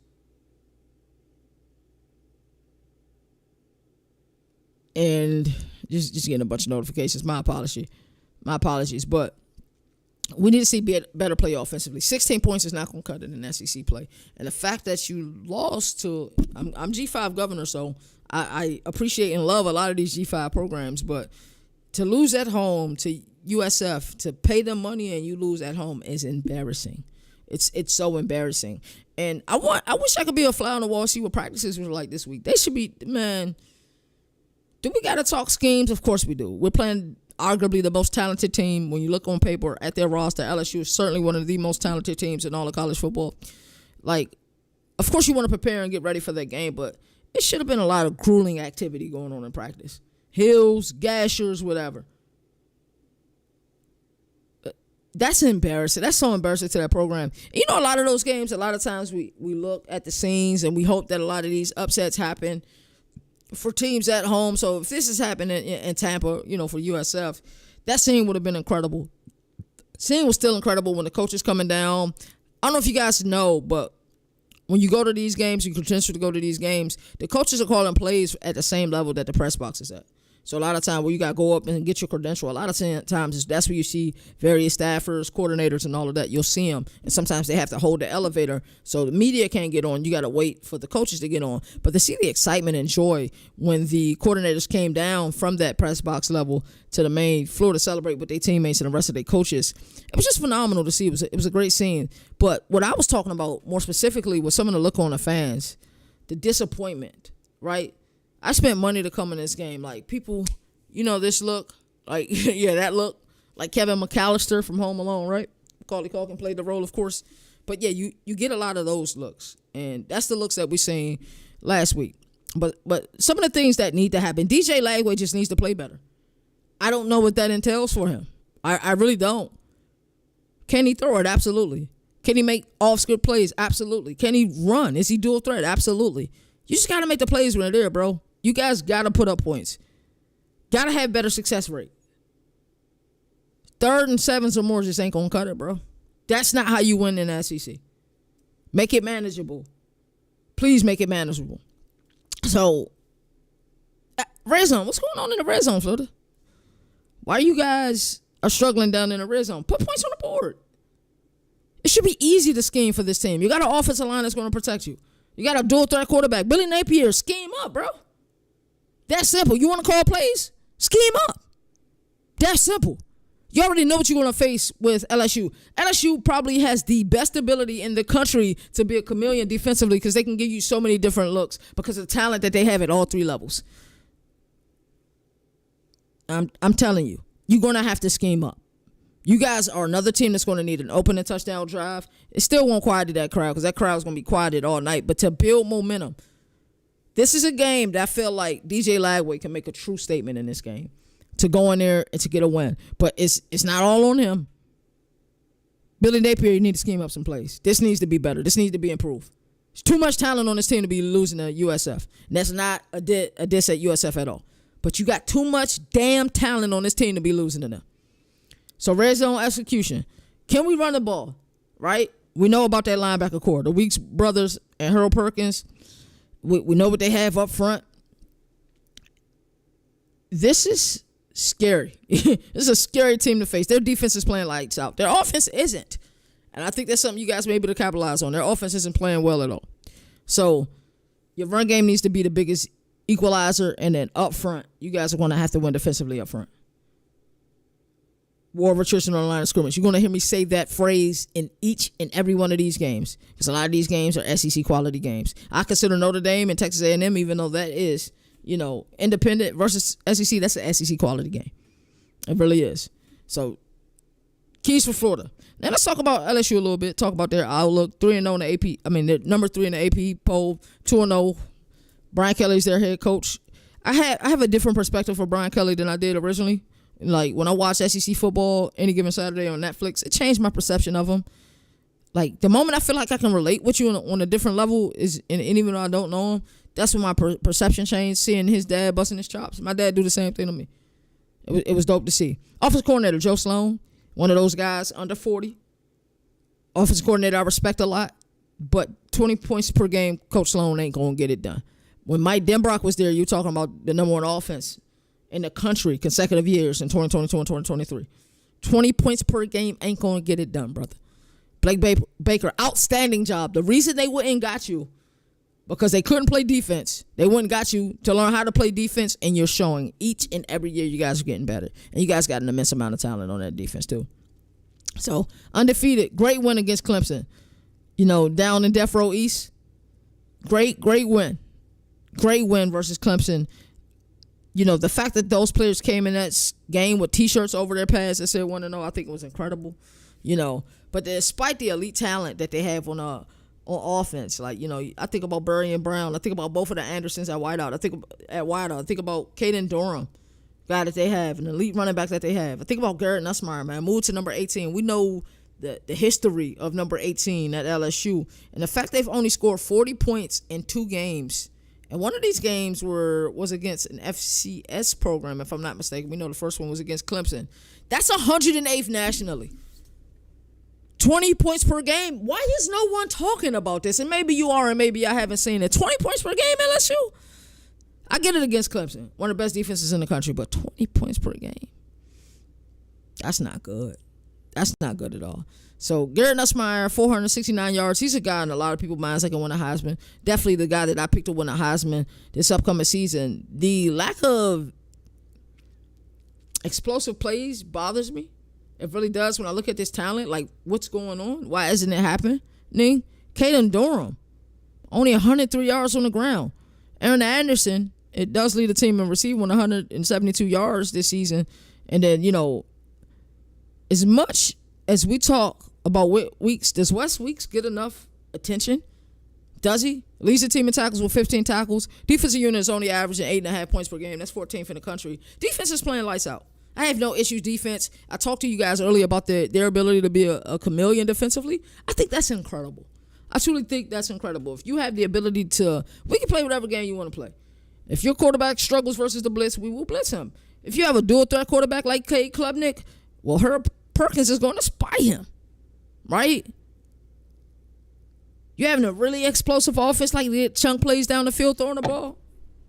And just getting a bunch of notifications. My apologies. But we need to see better play offensively. 16 points is not going to cut it in SEC play. And the fact that you lost to, I'm G5 governor, so I appreciate and love a lot of these G5 programs, but to lose at home to USF, to pay them money and you lose at home is embarrassing. It's so embarrassing. And I wish I could be a fly on the wall, see what practices were like this week. They should be, man. Do we got to talk schemes? Of course we do. We're playing arguably the most talented team. When you look on paper at their roster, LSU is certainly one of the most talented teams in all of college football. Like, of course you want to prepare and get ready for that game, but it should have been a lot of grueling activity going on in practice. Hills, gashers, whatever. That's embarrassing. That's so embarrassing to that program. You know, a lot of those games, a lot of times we look at the scenes and we hope that a lot of these upsets happen for teams at home. So if this is happening in Tampa, you know, for USF, that scene would have been incredible. Scene was still incredible when the coach is coming down. I don't know if you guys know, but when you go to these games, you potential to go to these games, the coaches are calling plays at the same level that the press box is at. So a lot of time where you got to go up and get your credential, a lot of times that's where you see various staffers, coordinators, and all of that. You'll see them. And sometimes they have to hold the elevator so the media can't get on. You got to wait for the coaches to get on. But to see the excitement and joy when the coordinators came down from that press box level to the main floor to celebrate with their teammates and the rest of their coaches, it was just phenomenal to see. It was a great scene. But what I was talking about more specifically was some of the look on the fans, the disappointment, right? I spent money to come in this game. Like, people, you know, this look, like, yeah, that look, like Kevin McAllister from Home Alone, right? Macaulay Culkin played the role, of course. But, yeah, you get a lot of those looks. And that's the looks that we seen last week. But some of the things that need to happen, DJ Lagway just needs to play better. I don't know what that entails for him. I really don't. Can he throw it? Absolutely. Can he make off-script plays? Absolutely. Can he run? Is he dual threat? Absolutely. You just got to make the plays when they're there, bro. You guys got to put up points. Got to have better success rate. 3rd and 7s or more just ain't going to cut it, bro. That's not how you win in the SEC. Make it manageable. Please make it manageable. So, red zone. What's going on in the red zone, Florida? Why you guys are struggling down in the red zone? Put points on the board. It should be easy to scheme for this team. You got an offensive line that's going to protect you. You got a dual threat quarterback. Billy Napier, scheme up, bro. That's simple. You want to call plays? Scheme up. That's simple. You already know what you're going to face with LSU. LSU probably has the best ability in the country to be a chameleon defensively because they can give you so many different looks because of the talent that they have at all 3 levels. I'm telling you, you're going to have to scheme up. You guys are another team that's going to need an opening touchdown drive. It still won't quiet that crowd because that crowd is going to be quieted all night. But to build momentum, this is a game that I feel like DJ Lagway can make a true statement in this game to go in there and to get a win. But it's not all on him. Billy Napier, you need to scheme up some plays. This needs to be better. This needs to be improved. There's too much talent on this team to be losing to USF. And that's not a diss at USF at all. But you got too much damn talent on this team to be losing to them. So red zone execution. Can we run the ball? Right? We know about that linebacker core. The Weeks brothers and Harold Perkins. We know what they have up front. This is scary. This is a scary team to face. Their defense is playing lights out. Their offense isn't. And I think that's something you guys may be able to capitalize on. Their offense isn't playing well at all. So your run game needs to be the biggest equalizer. And then up front, you guys are going to have to win defensively up front. War of attrition on the line of scrimmage. You're going to hear me say that phrase in each and every one of these games because a lot of these games are SEC quality games. I consider Notre Dame and Texas A&M, even though that is, you know, independent versus SEC, that's an SEC quality game. It really is. So, keys for Florida. Now, let's talk about LSU a little bit. Talk about their outlook. 3-0 in the AP. I mean, they're number 3 in the AP poll. 2-0. Brian Kelly's their head coach. I have a different perspective for Brian Kelly than I did originally. Like, when I watch SEC football any given Saturday on Netflix, it changed my perception of him. Like, the moment I feel like I can relate with you on a different level, and even though I don't know him, that's when my perception changed, seeing his dad busting his chops. My dad do the same thing to me. It was dope to see. Offensive coordinator, Joe Sloan, one of those guys under 40. offensive coordinator I respect a lot, but 20 points per game, Coach Sloan ain't going to get it done. When Mike Denbrock was there, you talking about the number one offense in the country consecutive years in 2022 and 2023. 20 points per game ain't going to get it done, brother. Blake Baker, outstanding job. The reason they wouldn't got you, because they couldn't play defense. They wouldn't got you to learn how to play defense, and you're showing each and every year you guys are getting better. And you guys got an immense amount of talent on that defense too. So, undefeated, great win against Clemson. Down in Death Row East, great win. Great win versus Clemson. The fact that those players came in that game with T-shirts over their pads that said 1-0, I think it was incredible. But despite the elite talent that they have on offense, I think about Burry and Brown. I think about both of the Andersons at wideout. I think about Caden Durham, guy that they have, an elite running back that they have. I think about Garrett Nussmeier, man, moved to number 18. We know the history of number 18 at LSU, and the fact they've only scored 40 points in 2 games. And one of these games was against an FCS program, if I'm not mistaken. We know the first one was against Clemson. That's 108th nationally. 20 points per game. Why is no one talking about this? And maybe you are, and maybe I haven't seen it. 20 points per game, LSU? I get it against Clemson, one of the best defenses in the country, but 20 points per game? That's not good. That's not good at all. So, Garrett Nussmeier, 469 yards. He's a guy in a lot of people's minds that can win a Heisman. Definitely the guy that I picked to win a Heisman this upcoming season. The lack of explosive plays bothers me. It really does when I look at this talent. Like, what's going on? Why isn't it happening? Caden Durham, only 103 yards on the ground. Aaron Anderson, it does lead the team in receiving 172 yards this season. And then, as much as we talk about Weeks, does Wes Weeks get enough attention? Does he? Leads the team in tackles with 15 tackles. Defensive unit is only averaging 8.5 points per game. That's 14th in the country. Defense is playing lights out. I have no issues defense. I talked to you guys earlier about their ability to be a chameleon defensively. I think that's incredible. I truly think that's incredible. If you have the ability we can play whatever game you want to play. If your quarterback struggles versus the blitz, we will blitz him. If you have a dual threat quarterback like Cade Klubnik, well, Herb Perkins is going to spy him, right? You having a really explosive offense like the chunk plays down the field throwing the ball?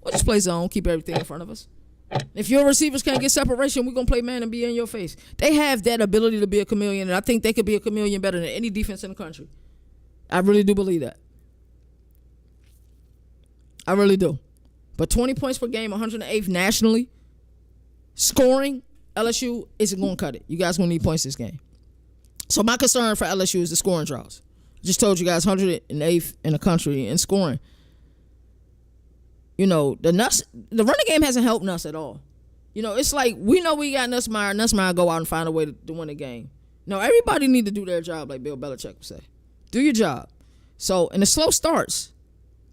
We'll just play zone, keep everything in front of us. If your receivers can't get separation, we're going to play man and be in your face. They have that ability to be a chameleon, and I think they could be a chameleon better than any defense in the country. I really do believe that. I really do. But 20 points per game, 108th nationally, scoring, LSU isn't going to cut it. You guys going to need points this game. So my concern for LSU is the scoring draws. Just told you guys 108th in the country in scoring. The running game hasn't helped Nuss at all. It's like we know we got Nussmeier. Nussmeier go out and find a way to win the game. No, everybody need to do their job, like Bill Belichick would say. Do your job. So, and the slow starts,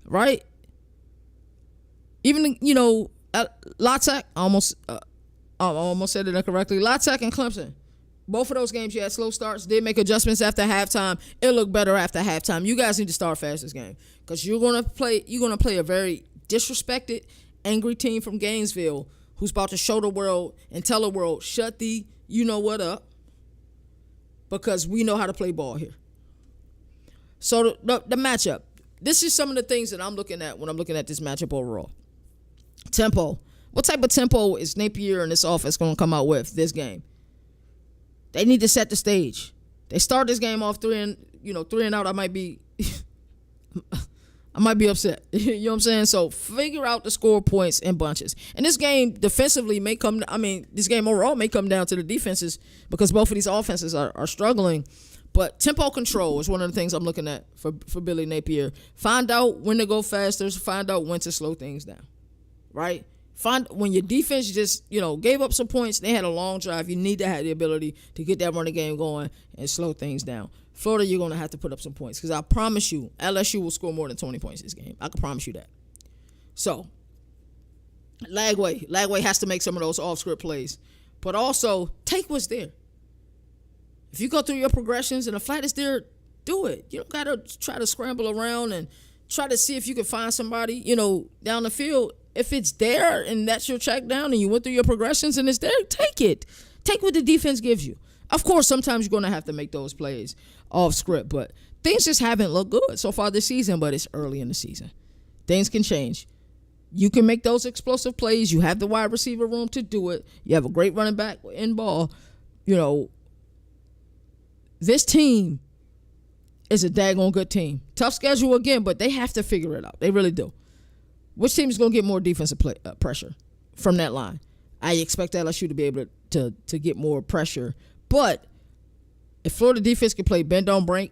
right? Even, La Tech, I almost said it incorrectly. La Tech and Clemson. Both of those games, you had slow starts. Did make adjustments after halftime. It looked better after halftime. You guys need to start fast this game because you're gonna play a very disrespected, angry team from Gainesville who's about to show the world and tell the world, shut the you-know-what up because we know how to play ball here. So the matchup. This is some of the things that I'm looking at when I'm looking at this matchup overall. Tempo. What type of tempo is Napier and this offense going to come out with this game? They need to set the stage. They start this game off 3 and out. I might be upset. You know what I'm saying? So figure out the score points in bunches. And this game defensively this game overall may come down to the defenses because both of these offenses are struggling. But tempo control is one of the things I'm looking at for Billy Napier. Find out when to go faster. Find out when to slow things down. Right? Find when your defense just, gave up some points. They had a long drive. You need to have the ability to get that running game going and slow things down. Florida, you're going to have to put up some points because I promise you, LSU will score more than 20 points this game. I can promise you that. So, Lagway has to make some of those off-script plays. But also, take what's there. If you go through your progressions and the flat is there, do it. You don't got to try to scramble around and try to see if you can find somebody, down the field. If it's there and that's your check down and you went through your progressions and it's there, take it. Take what the defense gives you. Of course, sometimes you're going to have to make those plays off script, but things just haven't looked good so far this season, but it's early in the season. Things can change. You can make those explosive plays. You have the wide receiver room to do it. You have a great running back in Ball. This team is a daggone good team. Tough schedule again, but they have to figure it out. They really do. Which team is going to get more defensive pressure from that line? I expect LSU to be able to get more pressure. But if Florida defense can play bend, don't break,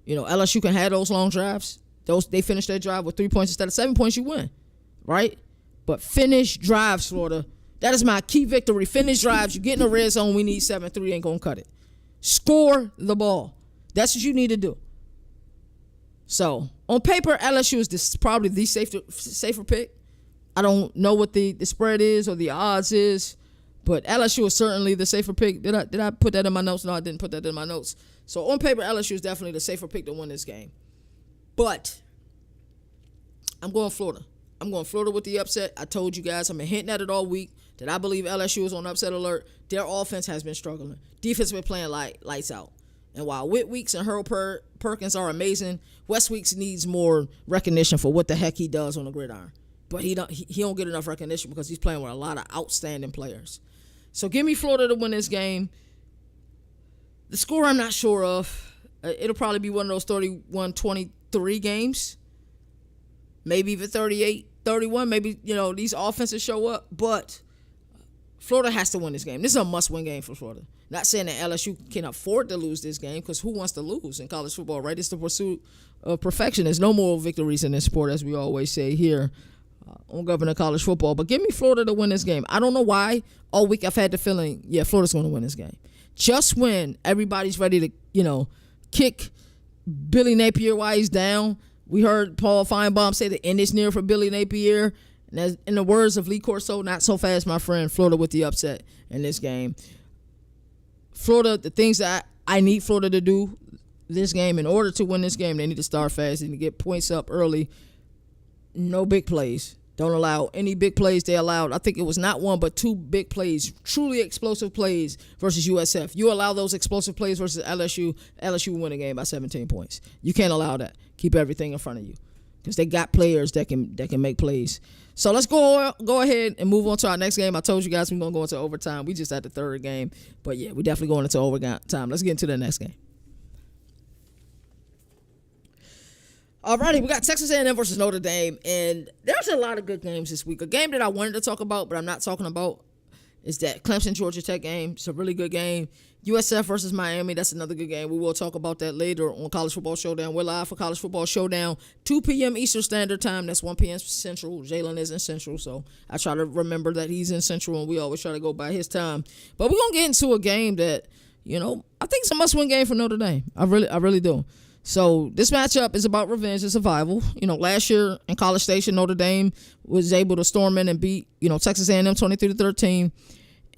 LSU can have those long drives. They finish their drive with 3 points instead of 7 points, you win. Right? But finish drives, Florida. That is my key victory. Finish drives. You get in the red zone. We need 7-3. Ain't going to cut it. Score the ball. That's what you need to do. So, on paper, LSU is probably the safer pick. I don't know what the spread is or the odds is, but LSU is certainly the safer pick. Did I put that in my notes? No, I didn't put that in my notes. So, on paper, LSU is definitely the safer pick to win this game. But I'm going Florida. I'm going Florida with the upset. I told you guys, I've been hinting at it all week, that I believe LSU is on upset alert. Their offense has been struggling. Defense has been playing lights out. And while Whitweeks and Harold Perkins are amazing, Westweeks needs more recognition for what the heck he does on the gridiron. But he don't get enough recognition because he's playing with a lot of outstanding players. So give me Florida to win this game. The score I'm not sure of. It'll probably be one of those 31-23 games. Maybe even 38-31. Maybe, these offenses show up. But Florida has to win this game. This is a must-win game for Florida. Not saying that LSU can afford to lose this game, because who wants to lose in college football, right? It's the pursuit of perfection. There's no moral victories in this sport, as we always say here on Governor College Football. But give me Florida to win this game. I don't know why. All week I've had the feeling, Florida's going to win this game. Just when everybody's ready to, kick Billy Napier while he's down. We heard Paul Feinbaum say the end is near for Billy Napier. And as, in the words of Lee Corso, not so fast, my friend. Florida with the upset in this game. Florida, the things that I need Florida to do this game, in order to win this game, they need to start fast. They need to get points up early. No big plays. Don't allow any big plays. They allowed, I think it was not one, but two big plays, truly explosive plays versus USF. You allow those explosive plays versus LSU will win a game by 17 points. You can't allow that. Keep everything in front of you, because they got players that can make plays. So let's go ahead and move on to our next game. I told you guys we're going to go into overtime. We just had the third game. But, we're definitely going into overtime. Let's get into the next game. Alrighty, we got Texas A&M versus Notre Dame. And there's a lot of good games this week. A game that I wanted to talk about, but I'm not talking about, is that Clemson-Georgia Tech game. It's a really good game. USF versus Miami, that's another good game. We will talk about that later on College Football Showdown. We're live for College Football Showdown, 2 p.m. Eastern Standard Time. That's 1 p.m. Central. Jalen is in Central, so I try to remember that he's in Central, and we always try to go by his time. But we're going to get into a game that, I think it's a must-win game for Notre Dame. I really do. So this matchup is about revenge and survival. Last year in College Station, Notre Dame was able to storm in and beat, Texas A&M 23-13.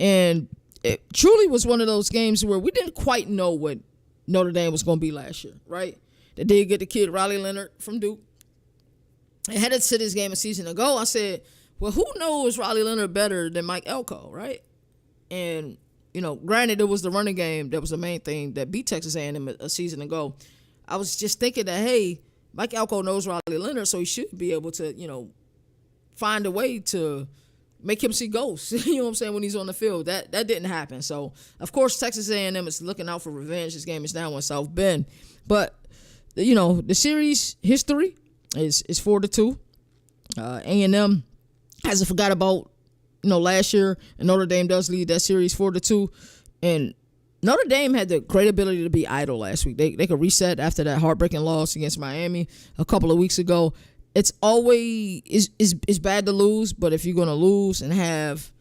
And it truly was one of those games where we didn't quite know what Notre Dame was going to be last year, right? They did get the kid Riley Leonard from Duke. And headed to this game a season ago, I said, well, who knows Riley Leonard better than Mike Elko, right? And, granted, it was the running game that was the main thing that beat Texas A&M a season ago. I was just thinking that, hey, Mike Elko knows Riley Leonard, so he should be able to, find a way to make him see ghosts, you know what I'm saying, when he's on the field. That didn't happen. So, of course, Texas A&M is looking out for revenge. This game is now in South Bend. But, the series history is 4-2. A&M hasn't forgot about, last year, and Notre Dame does lead that series 4-2. And Notre Dame had the great ability to be idle last week. They could reset after that heartbreaking loss against Miami a couple of weeks ago. It's always it's bad to lose, but if you're going to lose and have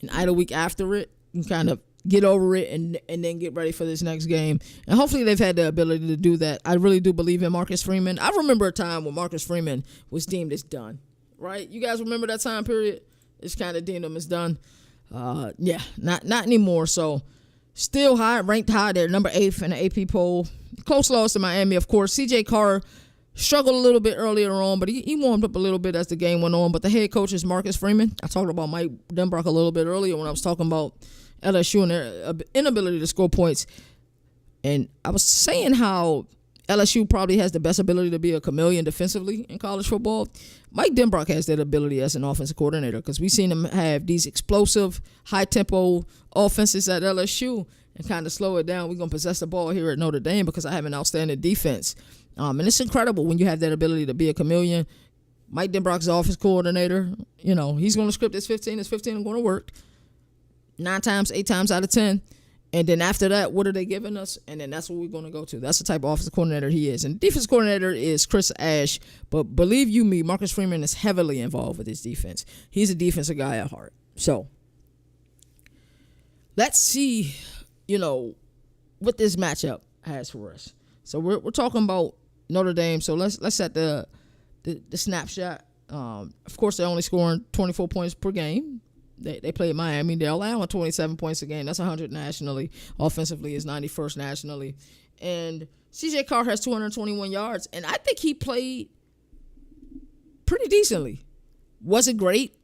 an idle week after it, you can kind of get over it and then get ready for this next game. And hopefully they've had the ability to do that. I really do believe in Marcus Freeman. I remember a time when Marcus Freeman was deemed as done, right? You guys remember that time period? It's kind of deemed him as done. Not anymore. So still ranked high there, number 8 in the AP poll. Close loss to Miami, of course. C.J. Carr struggled a little bit earlier on, but he warmed up a little bit as the game went on. But the head coach is Marcus Freeman. I talked about Mike Denbrock a little bit earlier when I was talking about LSU and their inability to score points. And I was saying how LSU probably has the best ability to be a chameleon defensively in college football. Mike Denbrock has that ability as an offensive coordinator because we've seen him have these explosive, high-tempo offenses at LSU and kind of slow it down. We're going to possess the ball here at Notre Dame because I have an outstanding defense. And it's incredible when you have that ability to be a chameleon. Mike Denbrock's the offense coordinator. You know, he's going to script his 15. His 15 is going to work 8 times out of 10. And then after that, what are they giving us? And then that's what we're going to go to. That's the type of offensive coordinator he is. And defense coordinator is Chris Ash. But believe you me, Marcus Freeman is heavily involved with his defense. He's a defensive guy at heart. So let's see, what this matchup has for us. So we're talking about Notre Dame. So let's set the snapshot. Of course, they're only scoring 24 points per game. They play at Miami. They're allowing 27 points a game. That's 100 nationally. Offensively is 91st nationally. And C.J. Carr has 221 yards. And I think he played pretty decently. Was it great?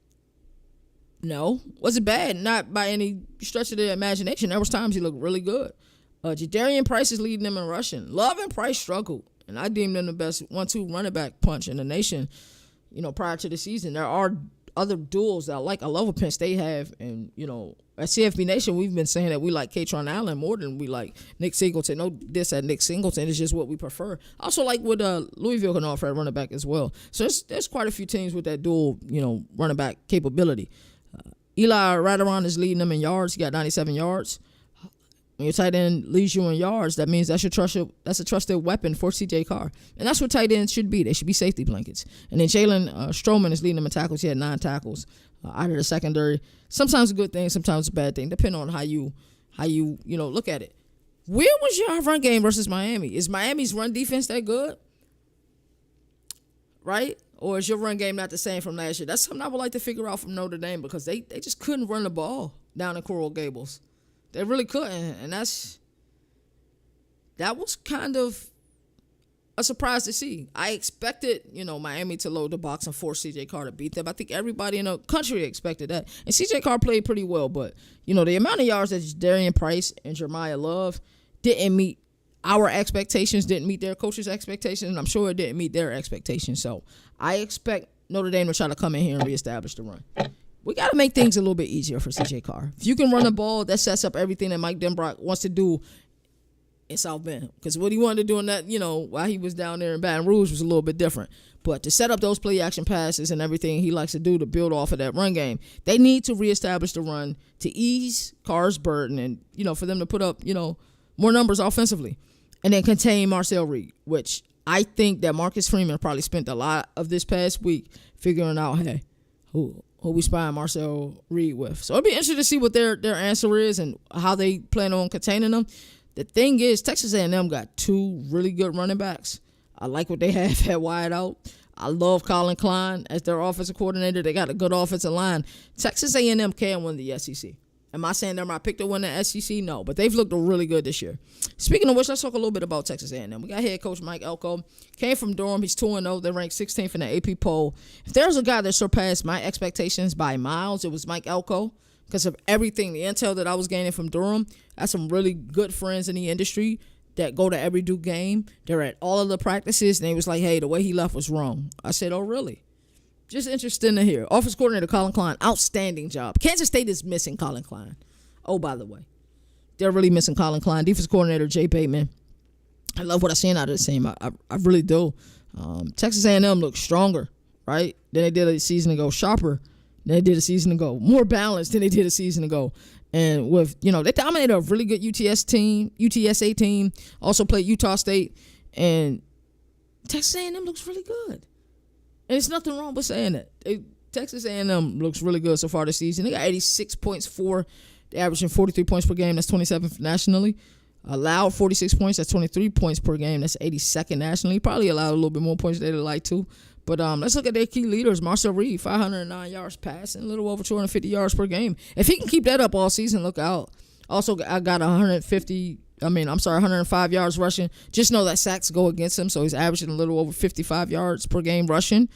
No. Was it bad? Not by any stretch of the imagination. There was times he looked really good. Jadarian Price is leading them in rushing. Love and Price struggled. And I deemed them the best 1-2 running back punch in the nation, prior to the season. There are other duels that I like. I love what Penn State have. And, at CFB Nation, we've been saying that we like Katron Allen more than we like Nick Singleton. No diss at Nick Singleton. It's just what we prefer. I also like what Louisville can offer at running back as well. So there's quite a few teams with that dual, running back capability. Eli Raderon is leading them in yards. He got 97 yards. When your tight end leads you in yards, that means that's a trusted weapon for C.J. Carr. And that's what tight ends should be. They should be safety blankets. And then Jalen Stroman is leading them in tackles. He had 9 tackles out of the secondary. Sometimes a good thing, sometimes a bad thing, depending on how you look at it. Where was your run game versus Miami? Is Miami's run defense that good? Right? Or is your run game not the same from last year? That's something I would like to figure out from Notre Dame because they just couldn't run the ball down in Coral Gables. They really couldn't, and that was kind of a surprise to see. I expected, Miami to load the box and force C.J. Carr to beat them. I think everybody in the country expected that. And C.J. Carr played pretty well, but, the amount of yards that Darian Price and Jeremiah Love didn't meet our expectations, didn't meet their coach's expectations, and I'm sure it didn't meet their expectations. So I expect Notre Dame to try to come in here and reestablish the run. We got to make things a little bit easier for C.J. Carr. If you can run the ball, that sets up everything that Mike Denbrock wants to do in South Bend. Because what he wanted to do in that, while he was down there in Baton Rouge was a little bit different. But to set up those play-action passes and everything he likes to do to build off of that run game, they need to reestablish the run to ease Carr's burden and, for them to put up, more numbers offensively. And then contain Marcel Reed, which I think that Marcus Freeman probably spent a lot of this past week figuring out, hey, who we spying Marcel Reed with. So it'll be interesting to see what their answer is and how they plan on containing them. The thing is, Texas A&M got 2 really good running backs. I like what they have at wide out. I love Colin Klein as their offensive coordinator. They got a good offensive line. Texas A&M can win the SEC. Am I saying they're my pick to win the SEC? No, but they've looked really good this year. Speaking of which, let's talk a little bit about Texas A&M. We got head coach Mike Elko. Came from Durham. He's 2-0. They're ranked 16th in the AP poll. If there's a guy that surpassed my expectations by miles, it was Mike Elko because of everything, the intel that I was gaining from Durham. I have some really good friends in the industry that go to every Duke game. They're at all of the practices, and they was like, hey, the way he left was wrong. I said, oh, really? Just interesting to hear. Offense coordinator Colin Klein, outstanding job. Kansas State is missing Colin Klein. Oh, by the way, they're really missing Colin Klein. Defense coordinator Jay Bateman. I love what I'm seeing out of the team. I really do. Texas A&M looks stronger, right, than they did a season ago. Sharper than they did a season ago. More balanced than they did a season ago. And with, they dominated a really good UTSA team. Also played Utah State. And Texas A&M looks really good. And there's nothing wrong with saying that. Texas A&M looks really good so far this season. They got 86 points for. They're averaging 43 points per game. That's 27th nationally. Allowed 46 points. That's 23 points per game. That's 82nd nationally. Probably allowed a little bit more points than they'd like to. But let's look at their key leaders. Marcel Reed, 509 yards passing, a little over 250 yards per game. If he can keep that up all season, look out. Also, I got 105 yards rushing. Just know that sacks go against him, so he's averaging a little over 55 yards per game rushing.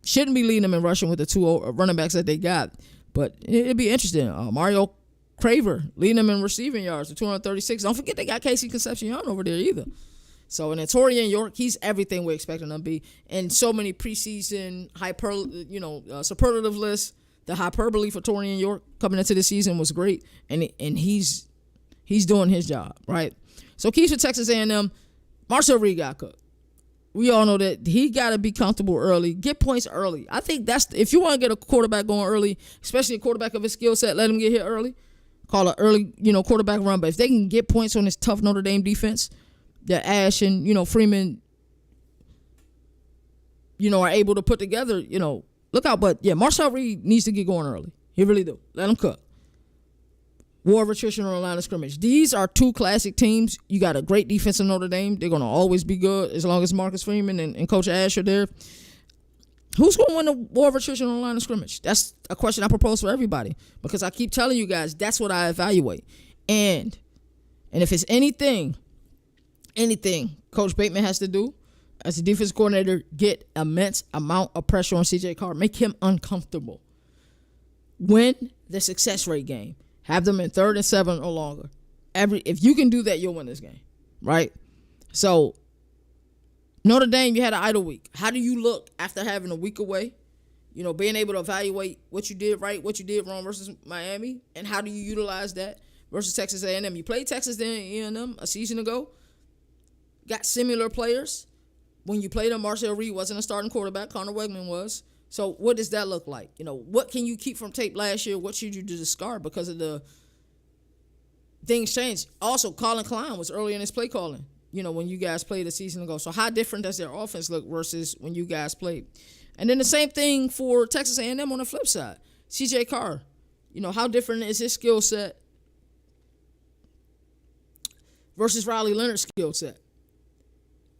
Shouldn't be leading them in rushing with the 2 running backs that they got. But it'd be interesting. Mario Craver leading them in receiving yards to 236. Don't forget they got Casey Concepcion over there either. So, and then Torian York, he's everything we're expecting him to be. And so many preseason superlative lists. The hyperbole for Torian York coming into the season was great, and he's doing his job, right? So keys for Texas A&M, Marcel Reed got cooked. We all know that he got to be comfortable early, get points early. I think that's if you want to get a quarterback going early, especially a quarterback of his skill set, let him get here early. Call an early, quarterback run. But if they can get points on this tough Notre Dame defense, that Ash and, Freeman, are able to put together, look out. But, yeah, Marcel Reed needs to get going early. He really do. Let him cook. War of attrition on the line of scrimmage. These are two classic teams. You got a great defense in Notre Dame. They're going to always be good as long as Marcus Freeman and Coach Ash are there. Who's going to win the war of attrition on the line of scrimmage? That's a question I propose for everybody because I keep telling you guys that's what I evaluate. And if it's anything Coach Bateman has to do as a defense coordinator, get immense amount of pressure on C.J. Carr. Make him uncomfortable. Win the success rate game. Have them in 3rd and 7 or longer. If you can do that, you'll win this game, right? So, Notre Dame, you had an idle week. How do you look after having a week away? Being able to evaluate what you did right, what you did wrong versus Miami, and how do you utilize that versus Texas A&M? You played Texas A&M a season ago. Got similar players. When you played them, Marcel Reed wasn't a starting quarterback. Connor Wegman was. So what does that look like? What can you keep from tape last year? What should you discard because of the things changed? Also, Colin Klein was early in his play calling, when you guys played a season ago. So how different does their offense look versus when you guys played? And then the same thing for Texas A&M on the flip side. C.J. Carr, how different is his skill set versus Riley Leonard's skill set?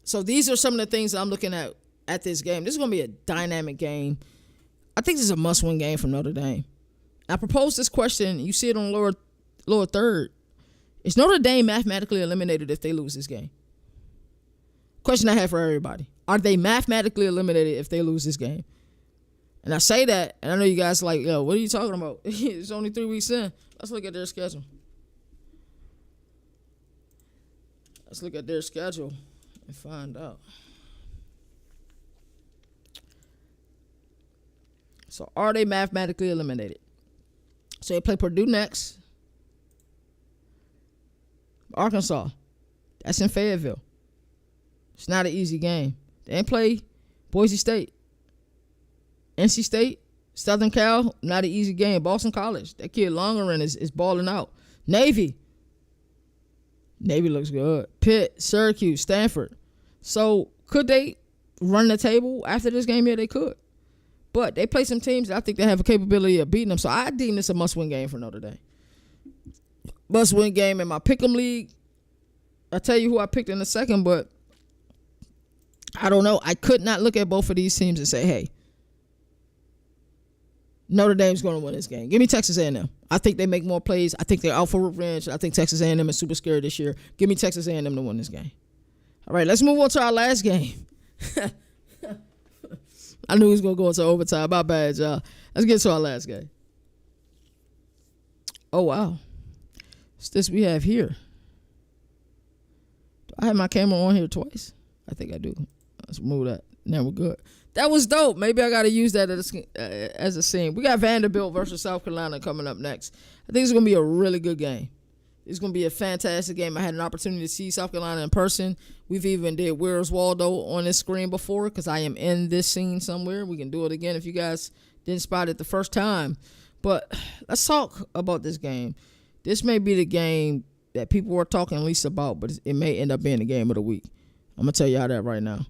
So these are some of the things that I'm looking at this game. This is going to be a dynamic game. I think this is a must-win game for Notre Dame. I propose this question. You see it on lower third. Is Notre Dame mathematically eliminated if they lose this game? Question I have for everybody. Are they mathematically eliminated if they lose this game? And I say that, and I know you guys are like, yo, what are you talking about? It's only 3 weeks in. Let's look at their schedule. And find out. So are they mathematically eliminated? So they play Purdue next. Arkansas. That's in Fayetteville. It's not an easy game. They ain't play Boise State. NC State. Southern Cal. Not an easy game. Boston College. That kid Longerin is balling out. Navy. Navy looks good. Pitt. Syracuse. Stanford. So could they run the table after this game? Yeah, they could. But they play some teams that I think they have a capability of beating them. So I deem this a must-win game for Notre Dame. Must-win game in my Pick'em League. I'll tell you who I picked in a second, but I don't know. I could not look at both of these teams and say, hey, Notre Dame's going to win this game. Give me Texas A&M. I think they make more plays. I think they're out for revenge. I think Texas A&M is super scary this year. Give me Texas A&M to win this game. All right, let's move on to our last game. I knew he was going to go into overtime. My bad, y'all. Let's get to our last game. Oh, wow. What's this we have here? Do I have my camera on here twice? I think I do. Let's remove that. Now we're good. That was dope. Maybe I got to use that as a scene. We got Vanderbilt versus South Carolina coming up next. I think it's going to be a really good game. It's going to be a fantastic game. I had an opportunity to see South Carolina in person. We've even did Where's Waldo on this screen before because I am in this scene somewhere. We can do it again if you guys didn't spot it the first time. But let's talk about this game. This may be the game that people were talking least about, but it may end up being the game of the week. I'm going to tell y'all that right now.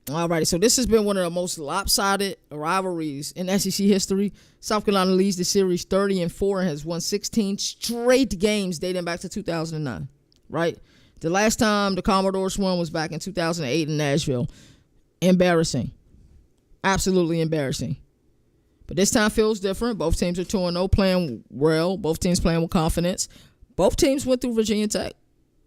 Alrighty, so this has been one of the most lopsided rivalries in SEC history. South Carolina leads the series 30-4 and has won 16 straight games dating back to 2009, right? The last time the Commodores won was back in 2008 in Nashville. Embarrassing. Absolutely embarrassing. But this time feels different. Both teams are 2-0, playing well. Both teams playing with confidence. Both teams went through Virginia Tech.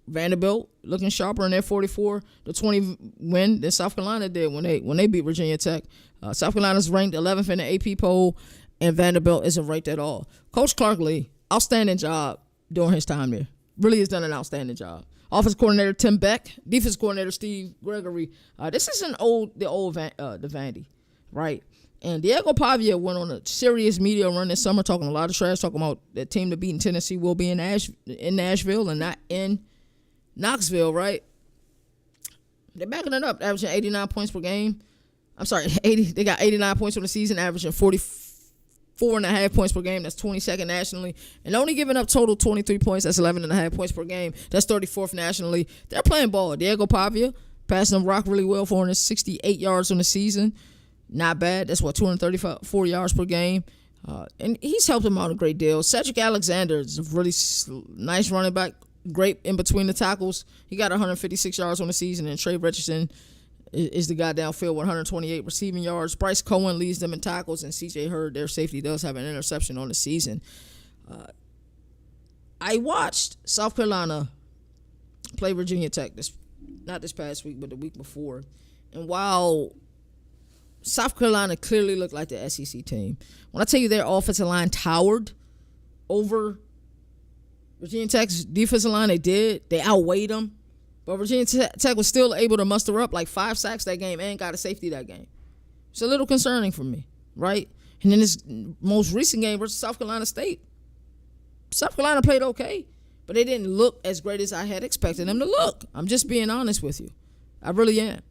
Vanderbilt looking sharper in their 44-20 win than South Carolina did when they beat Virginia Tech. South Carolina's ranked 11th in the AP poll, and Vanderbilt isn't ranked at all. Coach Clark Lee, outstanding job during his time there. Really has done an outstanding job. Offensive coordinator Tim Beck, defense coordinator Steve Gregory. This is the old Vandy, right? And Diego Pavia went on a serious media run this summer, talking a lot of trash, talking about the team to beat in Tennessee will be in Nashville and not in Knoxville, right? They're backing it up, averaging 89 points per game. I'm sorry, 80. They got 89 points for the season, averaging 44.5 points per game. That's 22nd nationally. And only giving up total 23 points. That's 11.5 points per game. That's 34th nationally. They're playing ball. Diego Pavia passing the rock really well, 468 yards on the season. Not bad. That's 234 yards per game. And he's helped him out a great deal. Cedric Alexander is a really nice running back. Great in between the tackles. He got 156 yards on the season. And Trey Richardson is the guy downfield with 128 receiving yards. Bryce Cohen leads them in tackles. And C.J. Hurd, their safety, does have an interception on the season. I watched South Carolina play Virginia Tech, not this past week, but the week before. And while South Carolina clearly looked like the SEC team, when I tell you their offensive line towered over Virginia Tech's defensive line, they outweighed them. But Virginia Tech was still able to muster up like 5 sacks that game and got a safety that game. It's a little concerning for me, right? And then this most recent game versus South Carolina State, South Carolina played okay, but they didn't look as great as I had expected them to look. I'm just being honest with you. I really am.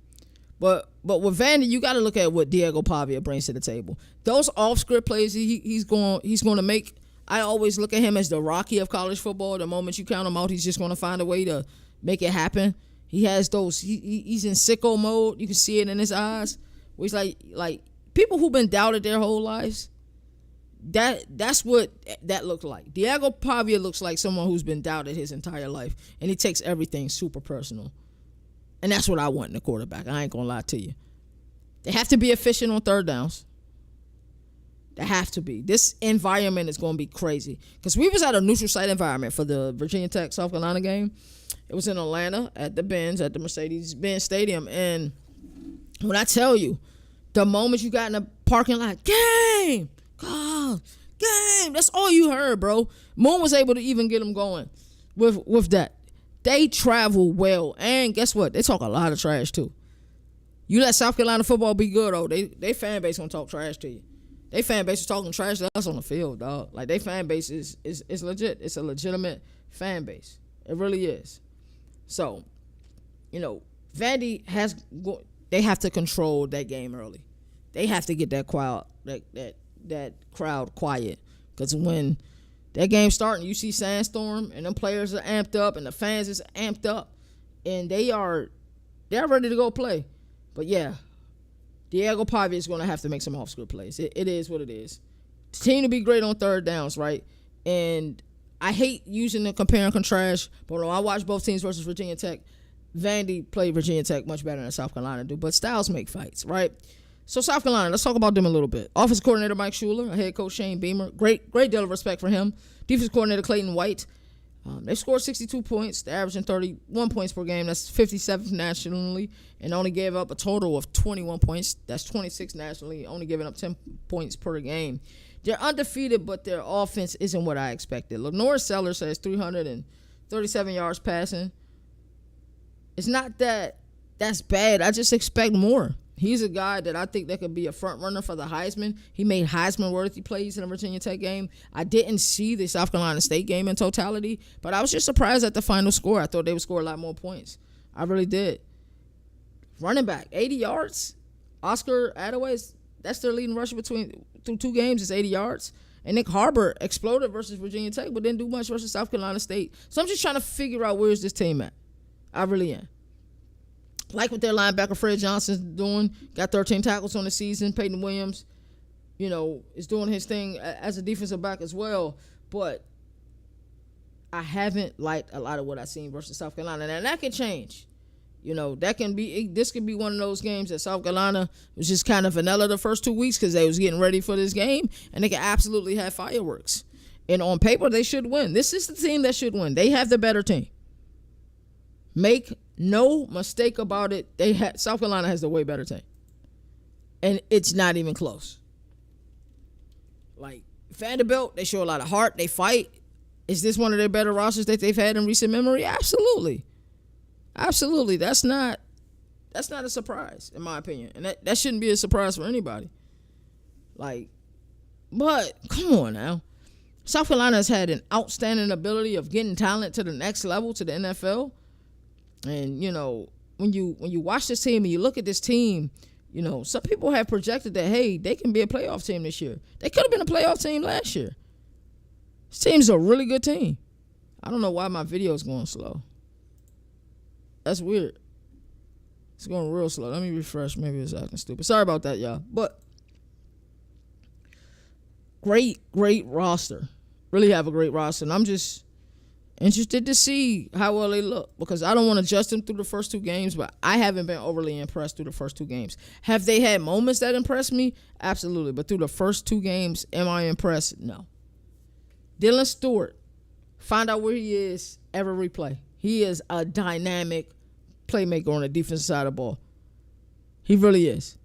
But with Vandy, you got to look at what Diego Pavia brings to the table. Those off-script plays he's going to make. I always look at him as the Rocky of college football. The moment you count him out, he's just going to find a way to make it happen. He has those. He's in sicko mode. You can see it in his eyes. Where he's like people who've been doubted their whole lives. That's what that looked like. Diego Pavia looks like someone who's been doubted his entire life, and he takes everything super personal. And that's what I want in a quarterback. I ain't going to lie to you. They have to be efficient on third downs. They have to be. This environment is going to be crazy. Because we was at a neutral site environment for the Virginia Tech South Carolina game. It was in Atlanta at the Mercedes-Benz Stadium. And when I tell you, the moment you got in the parking lot, game, God, game, that's all you heard, bro. Moon was able to even get them going with that. They travel well, and guess what? They talk a lot of trash too. You let South Carolina football be good, though. They fan base gonna talk trash to you. They fan base is talking trash to us on the field, dog. Like, they fan base is legit. It's a legitimate fan base. It really is. So, Vandy they have to control that game early. They have to get that crowd quiet, because when that game starting, you see Sandstorm, and them players are amped up, and the fans is amped up, and they're ready to go play. But yeah, Diego Pavia is going to have to make some off-script plays. It is what it is. The team to be great on third downs, right? And I hate using the compare and contrast, but when I watch both teams versus Virginia Tech, Vandy played Virginia Tech much better than South Carolina do. But styles make fights, right? So South Carolina, let's talk about them a little bit. Offensive coordinator Mike Schuler, head coach Shane Beamer, great deal of respect for him. Defensive coordinator Clayton White, they scored 62 points. They're averaging 31 points per game. That's 57th nationally, and only gave up a total of 21 points. That's 26th nationally, only giving up 10 points per game. They're undefeated, but their offense isn't what I expected. Lenore Sellers has 337 yards passing. It's not that's bad. I just expect more. He's a guy that I think that could be a front runner for the Heisman. He made Heisman-worthy plays in the Virginia Tech game. I didn't see the South Carolina State game in totality, but I was just surprised at the final score. I thought they would score a lot more points. I really did. Running back, 80 yards. Oscar Adaway, that's their leading rusher through 2 games. It's 80 yards. And Nick Harbor exploded versus Virginia Tech, but didn't do much versus South Carolina State. So I'm just trying to figure out where's this team at. I really am. Like what their linebacker Fred Johnson's doing, got 13 tackles on the season. Peyton Williams, is doing his thing as a defensive back as well. But I haven't liked a lot of what I've seen versus South Carolina. And that can change. This could be one of those games that South Carolina was just kind of vanilla the first 2 weeks because they was getting ready for this game, and they can absolutely have fireworks. And on paper, they should win. This is the team that should win. They have the better team. Make no mistake about it. South Carolina has the way better team. And it's not even close. Like Vanderbilt, they show a lot of heart. They fight. Is this one of their better rosters that they've had in recent memory? Absolutely. That's not a surprise, in my opinion. And that shouldn't be a surprise for anybody. Like, but come on now. South Carolina has had an outstanding ability of getting talent to the next level, to the NFL. And, when you watch this team and you look at this team, some people have projected that, hey, they can be a playoff team this year. They could have been a playoff team last year. This team's a really good team. I don't know why my video is going slow. That's weird. It's going real slow. Let me refresh. Maybe it's acting stupid. Sorry about that, y'all. But great roster. Really have a great roster. And I'm just interested to see how well they look, because I don't want to judge them through the first two games, but I haven't been overly impressed through the first two games. Have they had moments that impressed me? Absolutely. But through the first two games, am I impressed? No. Dylan Stewart, find out where he is every replay. He is a dynamic playmaker on the defensive side of the ball. He really is.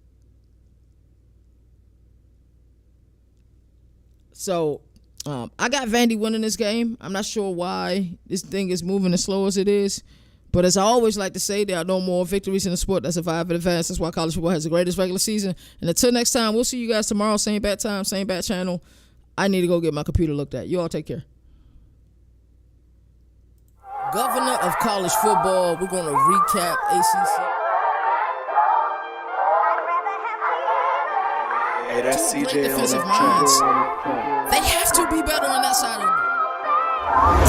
So, I got Vandy winning this game. I'm not sure why this thing is moving as slow as it is. But as I always like to say, there are no more victories in the sport that survive and advance. That's why college football has the greatest regular season. And until next time, we'll see you guys tomorrow. Same bat time, same bat channel. I need to go get my computer looked at. You all take care. Governor of college football. We're going to recap ACC. Hey, that's Two CJ great on defensive that minds. track. They have to be better on that side of the ball.